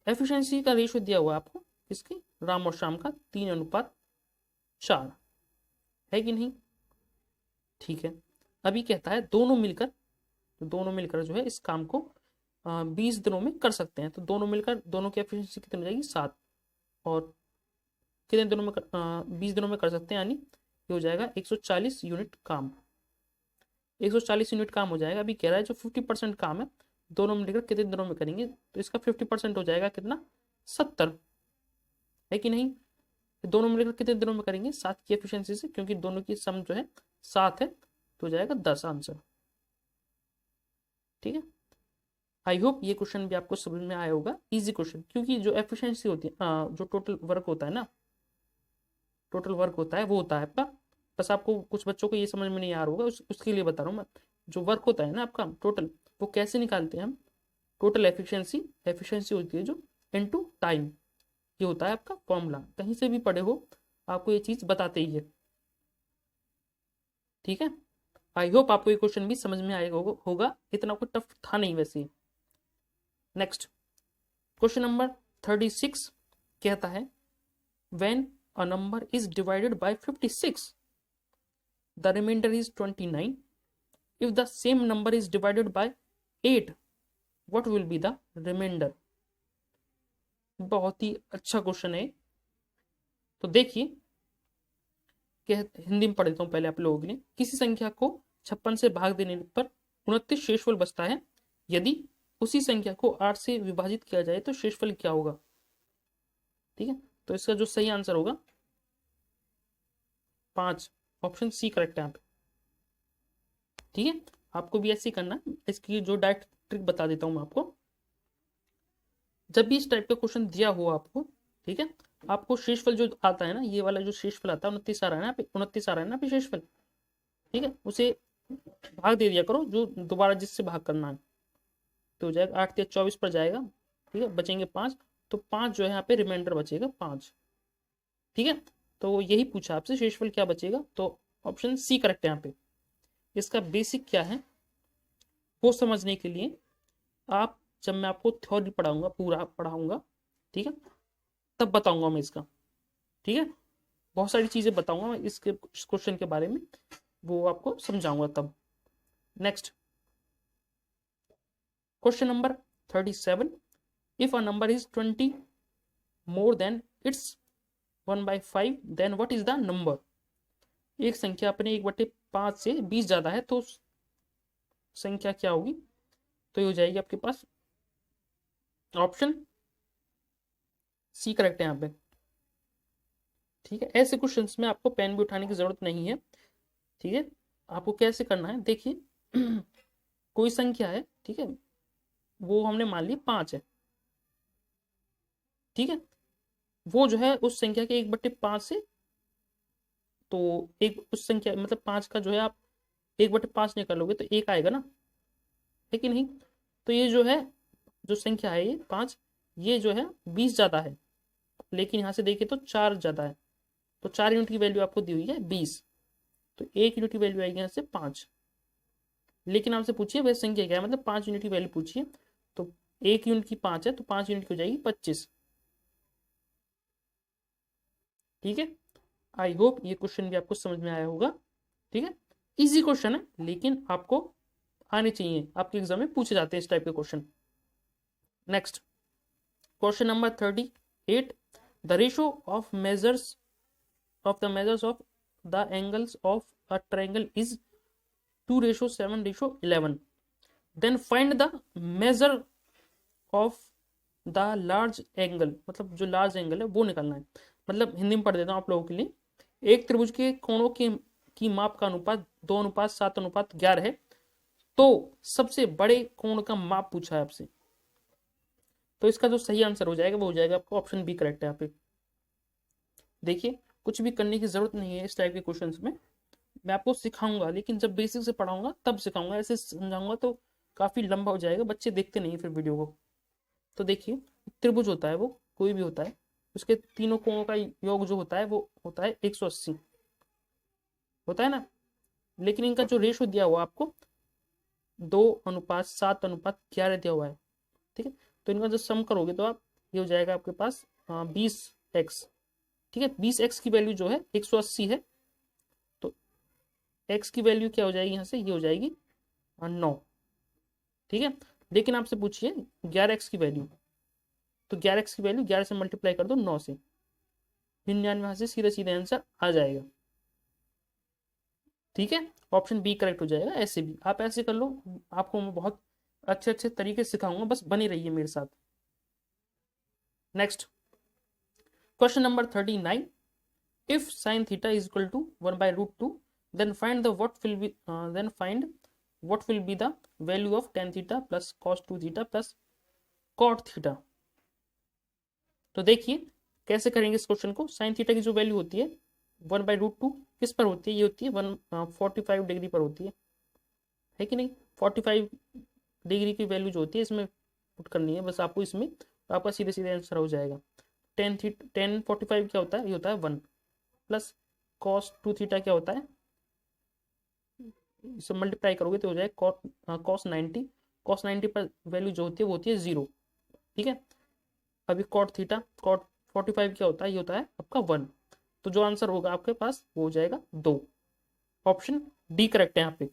एफिशिएंसी का रेशियो दिया हुआ है आपको, इसकी राम और श्याम का 3:4 है कि नहीं। ठीक है, अभी कहता है दोनों मिलकर जो है इस काम को 20 दिनों में कर सकते हैं, तो दोनों मिलकर दोनों की एफिशिएंसी कितनी हो जाएगी 7, और कितने दिनों में 20 दिनों में कर सकते हैं, यानी ये हो जाएगा 140 यूनिट काम। 140 यूनिट काम हो जाएगा। अभी कह रहा है जो 50% काम है दोनों मिलकर कितने दिनों में करेंगे, तो इसका 50% हो जाएगा कितना, 70 है कि नहीं। दोनों मिलकर कितने दिनों में करेंगे 7 की एफिशिएंसी से, क्योंकि दोनों की सम जो है 7 है, तो हो जाएगा 10 आंसर। ठीक है, आई होप ये क्वेश्चन भी आपको समझ में आया होगा। इजी क्वेश्चन, क्योंकि जो एफिशिएंसी होती है जो टोटल वर्क होता है ना, वो होता है आपका, बस आपको कुछ बच्चों को ये समझ में नहीं आ रहा होगा, उसके लिए बता रहा हूँ मैं। जो वर्क होता है ना आपका टोटल, वो कैसे निकालते हैं हम, टोटल एफिशिएंसी होती है जो इनटू टाइम, ये होता है आपका फॉर्मूला। कहीं से भी पढ़े हो आपको ये चीज बताते ही है। ठीक है, आई होप आपको ये क्वेश्चन भी समझ में आएगा होगा, इतना कोई टफ था नहीं वैसे। नेक्स्ट क्वेश्चन नंबर 36 कहता है when a number is divided by 56 the remainder is 29, if the same number is divided by 8 what will be the remainder। बहुत ही अच्छा क्वेश्चन है। तो देखिए हिंदी में पढ़ देता हूं पहले आप लोगों के लिए। किसी संख्या को 56 से भाग देने पर 29 शेषफल बचता है, यदि उसी संख्या को 8 से विभाजित किया जाए तो शेषफल क्या होगा। ठीक है, तो इसका जो सही आंसर होगा 5, ऑप्शन सी करेक्ट है यहाँ पे। ठीक है, आपको भी ऐसे ही करना। इसकी जो डायरेक्ट ट्रिक बता देता हूं मैं आपको। जब भी इस टाइप का क्वेश्चन दिया हो आपको, ठीक है, आपको शेषफल जो आता है ना, ये वाला जो शेषफल आता है 29 आ रहा है ना, 29 आ रहा है ना शेषफल, ठीक है, उसे भाग दे दिया करो जो दोबारा जिससे भाग करना है, तो हो जाएगा 8 या 24 पर जाएगा। ठीक है, बचेंगे 5, तो 5 जो है यहाँ पे रिमाइंडर बचेगा 5। ठीक है, तो यही पूछा आपसे शेषफल क्या बचेगा, तो ऑप्शन सी करेक्ट है यहाँ पे। इसका बेसिक क्या है वो समझने के लिए आप, जब मैं आपको थ्योरी पढ़ाऊंगा पूरा पढ़ाऊंगा, ठीक है, तब बताऊंगा मैं इसका। ठीक है, बहुत सारी चीजें बताऊंगा मैं इस क्वेश्चन के बारे में, वो आपको समझाऊंगा तब। Next question number 37 if a number is 20 more than its 1/5 then what is the number. एक संख्या अपने 1/5 से 20 ज्यादा है तो संख्या क्या होगी, तो ये हो जाएगी आपके पास ऑप्शन सी करेक्ट है यहाँ पे। ठीक है, ऐसे क्वेश्चंस में आपको पेन भी उठाने की जरूरत नहीं है। ठीक है, आपको कैसे करना है देखिए। कोई संख्या है, ठीक है, वो हमने मान ली 5 है। ठीक है, वो जो है उस संख्या के 1/5 से, तो एक उस संख्या मतलब 5 का जो है आप 1/5 निकालोगे तो 1 आएगा ना, है कि नहीं। तो ये जो है, जो संख्या है ये 5, ये जो है 20 ज्यादा है, लेकिन यहाँ से देखिए तो 4 ज्यादा है। तो 4 यूनिट की वैल्यू आपको दी हुई है 20, तो 1 यूनिट की वैल्यू आएगी यहाँ से 5। लेकिन आपसे पूछिए वह संख्या क्या है, मतलब 5 यूनिट की वैल्यू पूछिए, तो 1 यूनिट की 5 है तो 5 यूनिट की हो जाएगी 25। ठीक है, आई होप ये क्वेश्चन भी आपको समझ में आया होगा। ठीक है, इजी क्वेश्चन है लेकिन आपको आने चाहिए, आपके एग्जाम में पूछे जाते हैं इस टाइप के question. Next question number 38, the ratio of measures of the angles of a triangle is 2:7:11, then find the measure of the large angle, मतलब जो लार्ज एंगल है वो निकालना है। मतलब हिंदी में पढ़ देता हूँ आप लोगों के लिए। एक त्रिभुज के कोणों की माप का अनुपात 2:7:11 है, तो सबसे बड़े कोण का माप पूछा है आपसे। तो इसका जो सही आंसर हो जाएगा वो हो जाएगा आपका ऑप्शन बी करेक्ट है यहाँ पे। देखिए, कुछ भी करने की जरूरत नहीं है इस टाइप के क्वेश्चंस में, मैं आपको सिखाऊंगा, लेकिन जब बेसिक से पढ़ाऊंगा तब सिखाऊंगा, ऐसे समझाऊंगा तो काफी लंबा हो जाएगा, बच्चे देखते नहीं फिर वीडियो को। तो देखिए, त्रिभुज होता है वो कोई भी होता है, उसके तीनों कोणों का योग जो होता है वो होता है 180, होता है ना। लेकिन इनका जो रेशो दिया हुआ आपको 2:7:11 दिया हुआ है। ठीक है, तो इनका जो सम करोगे तो आप ये हो जाएगा आपके पास 20x। ठीक है, 20x की वैल्यू जो है 180 है, तो x की वैल्यू क्या हो जाएगी यहाँ से, ये हो जाएगी 9। ठीक है, लेकिन आपसे पूछिए 11x की वैल्यू, तो 11x की वैल्यू 11 से मल्टीप्लाई कर दो 9 से, 99 यहाँ से सीधे सीधे आंसर आ जाएगा। ठीक है, ऑप्शन बी करेक्ट हो जाएगा। ऐसे भी आप ऐसे कर लो, आपको मैं बहुत अच्छे अच्छे तरीके से सिखाऊंगा, बस बनी रहिए मेरे साथ। Next question number 39, if sin theta is equal to 1/√2, then find what will be the value of tan theta plus cos 2 theta plus cot theta। तो देखिए कैसे करेंगे इस क्वेश्चन को। साइन थीटा की जो वैल्यू होती है 1/√2 किस पर होती है, ये होती है 145 डिग्री पर होती है कि नहीं। 45 डिग्री की वैल्यू जो होती है इसमें पुट करनी है बस आपको, इसमें तो आपका सीधे सीधे आंसर हो जाएगा। टेन 45 क्या होता है, ये होता है 1, प्लस कॉस 2 थीटा क्या होता है, इसे मल्टीप्लाई करोगे तो हो जाएगा कॉस 90। कॉस 90 पर वैल्यू जो होती है वो होती है 0। ठीक है, अभी कॉट 45 क्या होता है, ये होता है आपका 1। तो जो आंसर होगा आपके पास वो हो जाएगा 2। ऑप्शन डी करेक्ट है यहाँ पे।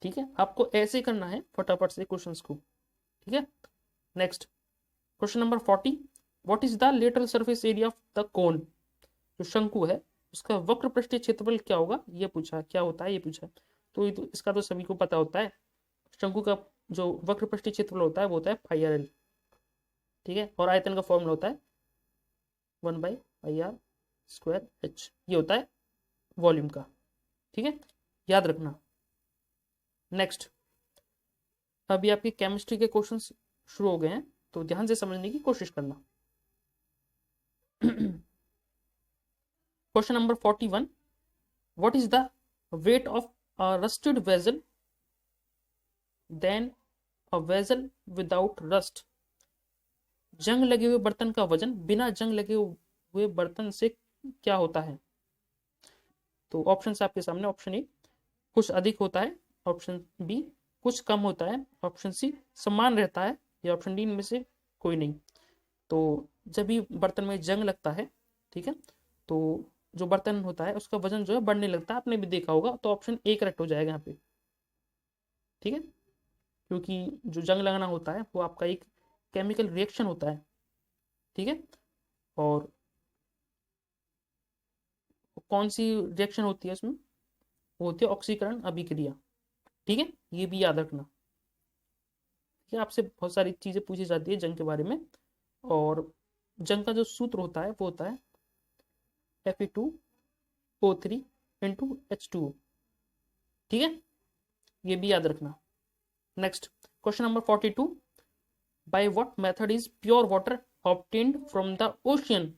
ठीक है, आपको ऐसे करना है फटाफट से क्वेश्चंस को। ठीक है, next question number 40, what is the lateral surface area of the cone, जो शंकु है उसका वक्र पृष्ठीय क्षेत्रफल क्या होगा, ये पूछा, क्या होता है ये पूछा। तो इसका तो सभी को पता होता है, शंकु का जो वक्र पृष्ठीय क्षेत्रफल होता है वो होता है πr/l। ठीक है, और आयतन का फॉर्मूला होता है 1/πr²h, ये होता है वॉल्यूम का। ठीक है, याद रखना। नेक्स्ट, अभी आपके केमिस्ट्री के क्वेश्चंस शुरू हो गए हैं, तो ध्यान से समझने की कोशिश करना। Question number 41, what is the weight of a rusted vessel than a vessel without rust. जंग लगे हुए बर्तन का वजन बिना जंग लगे हुए बर्तन से क्या होता है। तो ऑप्शन आपके सामने, ऑप्शन ए कुछ अधिक होता है, ऑप्शन बी कुछ कम होता है, ऑप्शन सी समान रहता है, या ऑप्शन डी इनमें से कोई नहीं। तो जब भी बर्तन में जंग लगता है, ठीक है, तो जो बर्तन होता है उसका वजन जो है बढ़ने लगता है, आपने भी देखा होगा। तो ऑप्शन ए करेक्ट हो जाएगा यहाँ पे। ठीक है, क्योंकि जो जंग लगना होता है वो आपका एक केमिकल रिएक्शन होता है। ठीक है, और कौन सी रिएक्शन होती है उसमें, वो होती है ऑक्सीकरण अभिक्रिया। ठीक है, ये भी याद रखना। ठीक है, आपसे बहुत सारी चीजें पूछी जाती है जंग के बारे में, और जंग का जो सूत्र होता है वो होता है Fe2O3 इंटू H2O। ठीक है, ये भी याद रखना। Next question number 42, by what method is pure water obtained from the ocean.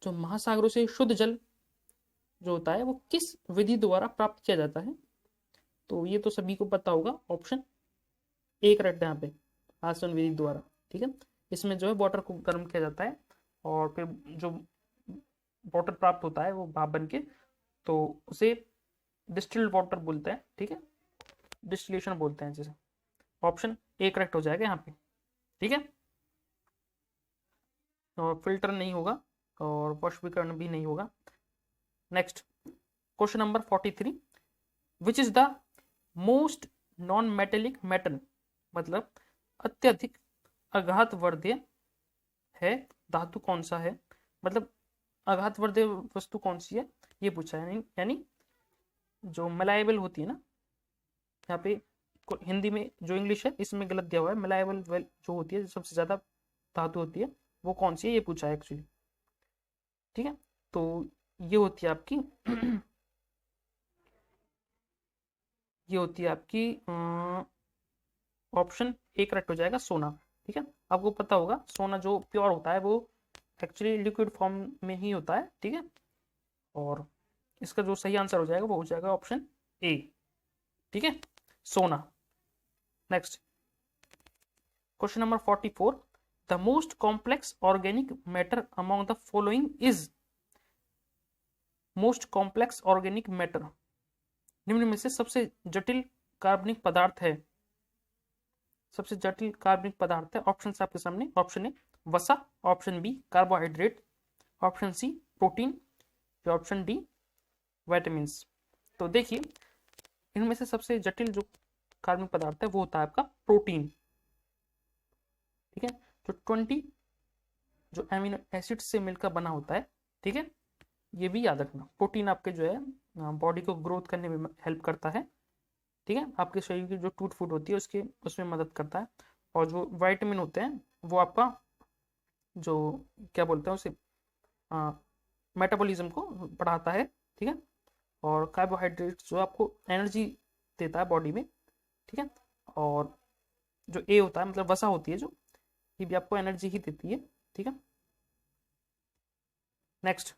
जो महासागरों से शुद्ध जल जो होता है वो किस विधि द्वारा प्राप्त किया जाता है। तो ये तो सभी को पता होगा, ऑप्शन ए करेक्ट है यहाँ पे, आसवन विधि द्वारा। ठीक है, इसमें जो है वाटर को गर्म किया जाता है और फिर जो वाटर प्राप्त होता है वो भाप बन के, तो उसे डिस्टिल्ड वाटर बोलते हैं। ठीक है, डिस्टिलेशन बोलते हैं जैसे। ऑप्शन ए करेक्ट हो जाएगा यहाँ पे। ठीक है, और फिल्टर नहीं होगा और वाष्पीकरण भी नहीं होगा। Next question number 43, which is the most non metallic metal, मतलब अत्यधिक आघात वर्धीय है धातु कौन सा है, मतलब आघात वर्धीय वस्तु कौन सी है ये पूछा है। यानी जो मलाएबल होती है ना, यहाँ पे हिंदी में जो इंग्लिश है इसमें गलत दिया हुआ है, मलाएबल जो होती है, जो सबसे ज्यादा धातु होती है वो कौन सी है ये पूछा है एक्चुअली। ठीक है, तो ये होती है आपकी ये होती है आपकी ऑप्शन ए करेक्ट हो जाएगा, सोना। ठीक है, आपको पता होगा सोना जो प्योर होता है वो एक्चुअली लिक्विड फॉर्म में ही होता है। ठीक है, और इसका जो सही आंसर हो जाएगा वो हो जाएगा ऑप्शन ए। ठीक है, सोना। Next question number 44, the most complex organic matter among the following is. Most complex organic matter, निम्न में से सबसे जटिल कार्बनिक पदार्थ है। सबसे जटिल कार्बनिक पदार्थ है, ऑप्शन आपके सामने। ऑप्शन ए वसा, option B carbohydrate, option C protein, या ऑप्शन डी विटामिन। तो देखिए इनमें से सबसे जटिल जो कार्बनिक पदार्थ है वो होता है आपका प्रोटीन। ठीक है, जो 20 जो एमिनो एसिड से मिलकर बना होता है। ठीक है, ये भी याद रखना, प्रोटीन आपके जो है बॉडी को ग्रोथ करने में हेल्प करता है। ठीक है, आपके शरीर की जो टूट फूट होती है उसमें मदद करता है। और जो विटामिन होते हैं वो आपका जो क्या बोलते हैं उसे मेटाबॉलिज्म को बढ़ाता है। ठीक है, और कार्बोहाइड्रेट जो आपको एनर्जी देता है बॉडी में। ठीक है, और जो ए होता है मतलब वसा होती है जो, ये भी आपको एनर्जी ही देती है। ठीक है, next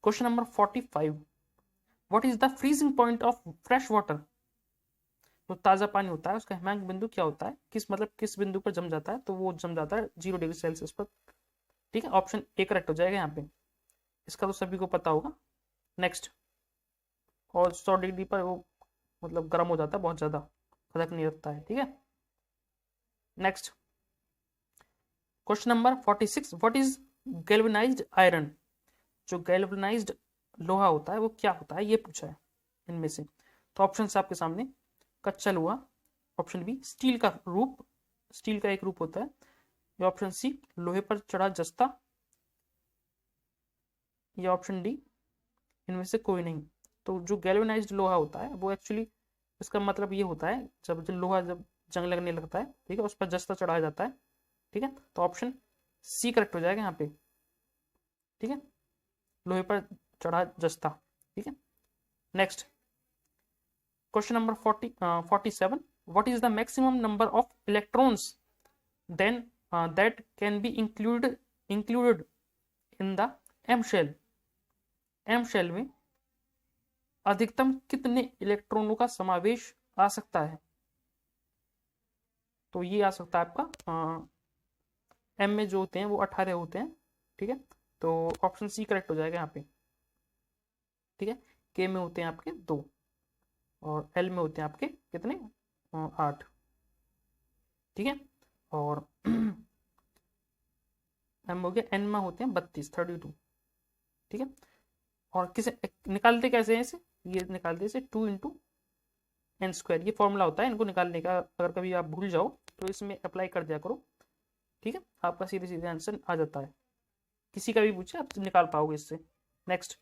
question number 45, what is the freezing point of fresh water. तो ताजा पानी होता है उसका हिमांक बिंदु क्या होता है, किस बिंदु पर जम जाता है, तो वो जम जाता है 0 डिग्री सेल्सियस पर। ठीक है, ऑप्शन ए करेक्ट हो जाएगा यहाँ पे, इसका तो सभी को पता होगा। नेक्स्ट, और 100 डिग्री पर वो मतलब गर्म हो जाता है बहुत ज्यादा, खदक नहीं रखता है। ठीक है, next question number 46, what is galvanized iron. जो गैल्वेनाइज्ड लोहा होता है वो क्या होता है ये पूछा है इनमें से। तो ऑप्शन आपके सामने, कच्चा लोहा, ऑप्शन बी स्टील का एक रूप होता है, या ऑप्शन सी लोहे पर चढ़ा जस्ता, या ऑप्शन डी इनमें से कोई नहीं। तो जो गैल्वेनाइज्ड लोहा होता है वो एक्चुअली इसका मतलब ये होता है जब लोहा जब जंग लगने लगता है, ठीक है, उस पर जस्ता चढ़ाया जाता है। ठीक है, तो ऑप्शन सी करेक्ट हो जाएगा यहाँ पे। ठीक है, लोहे पर चढ़ा जस्ता। ठीक है, next question number 47, what is the maximum number of electrons then that can be included in the M shell. M shell में अधिकतम कितने इलेक्ट्रॉनों का समावेश आ सकता है। तो ये आ सकता है आपका एम में जो होते हैं वो 18 होते हैं। ठीक है, तो ऑप्शन सी करेक्ट हो जाएगा यहाँ पे। ठीक है, के में होते हैं आपके 2 और एल में होते हैं आपके कितने 8। ठीक है, और एम हो गया, एन में होते हैं 32। ठीक है, और किसे निकालते कैसे हैं इसे, ये निकालते इसे 2 इंटू एन स्क्वायर, ये फॉर्मूला होता है इनको निकालने का। अगर कभी आप भूल जाओ तो इसमें अप्लाई कर दिया करो। ठीक है, आपका सीधे सीधे आंसर आ जाता है, किसी का भी पूछे आप निकाल पाओगे इससे। Next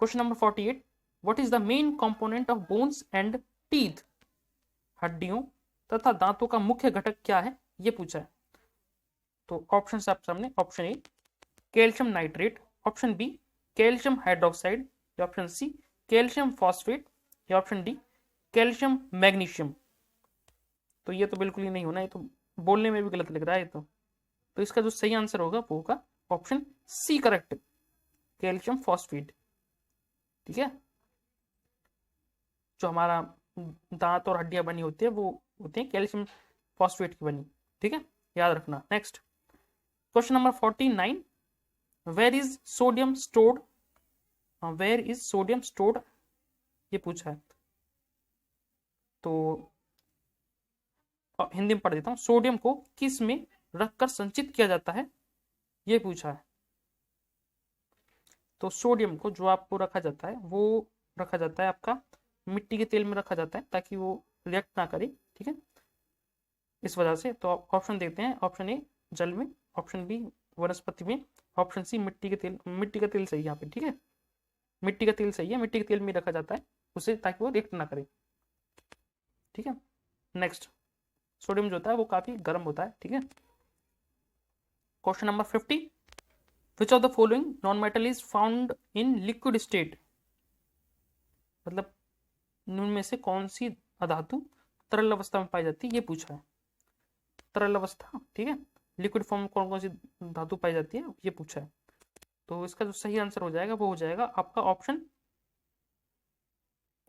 question number 48, what is the main component of bones and teeth. हड्डियों तथा दांतों का मुख्य घटक क्या है ये पूछा है। तो ऑप्शन आप सामने, option A calcium nitrate, option B calcium hydroxide, या ऑप्शन सी कैल्शियम फॉस्फेट, या ऑप्शन डी कैल्शियम मैग्नीशियम। तो ये तो बिल्कुल ही नहीं होना, ये तो बोलने में भी गलत लग रहा है तो इसका जो सही आंसर होगा वो होगा option C correct, calcium phosphate. ठीक है, जो हमारा दांत और हड्डियां बनी होती है वो होती है कैल्शियम फॉस्फेट की बनी। ठीक है, याद रखना। Next question number 49, where is sodium stored, where is sodium stored, ये पूछा है। तो हिंदी में पढ़ देता हूँ, सोडियम को किस में रखकर संचित किया जाता है, ये पूछा है। तो सोडियम को जो आपको रखा जाता है वो रखा जाता है आपका मिट्टी के तेल में रखा जाता है, ताकि वो रिएक्ट ना करे। ठीक है, इस वजह से। तो ऑप्शन देते हैं, ऑप्शन ए जल में, ऑप्शन बी वनस्पति में, ऑप्शन सी मिट्टी के तेल। मिट्टी का तेल सही है यहाँ पे। ठीक है, मिट्टी का तेल सही है, मिट्टी के तेल में रखा जाता है उसे, ताकि वो रिएक्ट ना करे। ठीक है, नेक्स्ट सोडियम जो होता है वो काफी गर्म होता है। ठीक है, question number 50, which of the following non metal is found in liquid state, मतलब इनमें से कौन सी अधातु तरल अवस्था में पाई जाती है, ये पूछा है। तरल अवस्था, ठीक है, लिक्विड फॉर्म में कौन कौन सी धातु पाई जाती है, ये पूछा है। तो इसका जो सही आंसर हो जाएगा वो हो जाएगा आपका ऑप्शन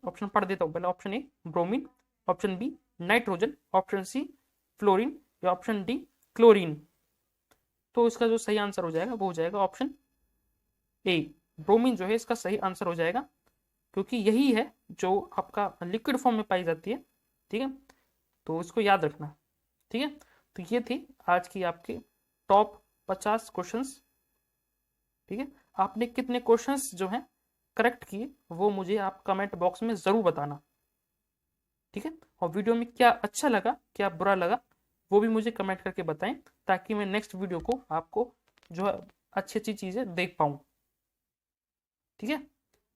पढ़ देता हूँ पहले। Option A bromine, option B nitrogen, option C fluorine, या ऑप्शन डी क्लोरीन। तो इसका जो सही आंसर हो जाएगा वो हो जाएगा ऑप्शन ए, ब्रोमीन जो है इसका सही आंसर हो जाएगा, क्योंकि यही है जो आपका लिक्विड फॉर्म में पाई जाती है। ठीक है, तो इसको याद रखना। ठीक है, तो ये थी आज की आपके टॉप 50 क्वेश्चंस। ठीक है, आपने कितने क्वेश्चंस जो हैं करेक्ट किए वो मुझे आप कमेंट बॉक्स में जरूर बताना। ठीक है, और वीडियो में क्या अच्छा लगा क्या बुरा लगा वो भी मुझे कमेंट करके बताएं, ताकि मैं नेक्स्ट वीडियो को आपको जो है अच्छी अच्छी चीज़ें देख पाऊँ। ठीक है,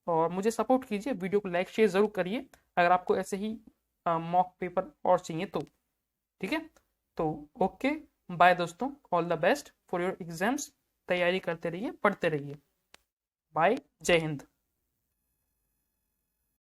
और मुझे सपोर्ट कीजिए, वीडियो को लाइक शेयर जरूर करिए अगर आपको ऐसे ही मॉक पेपर और चाहिए तो। ठीक है, तो ओके बाय दोस्तों, all the best for your exams. तैयारी करते रहिए, पढ़ते रहिए। बाय, जय हिंद।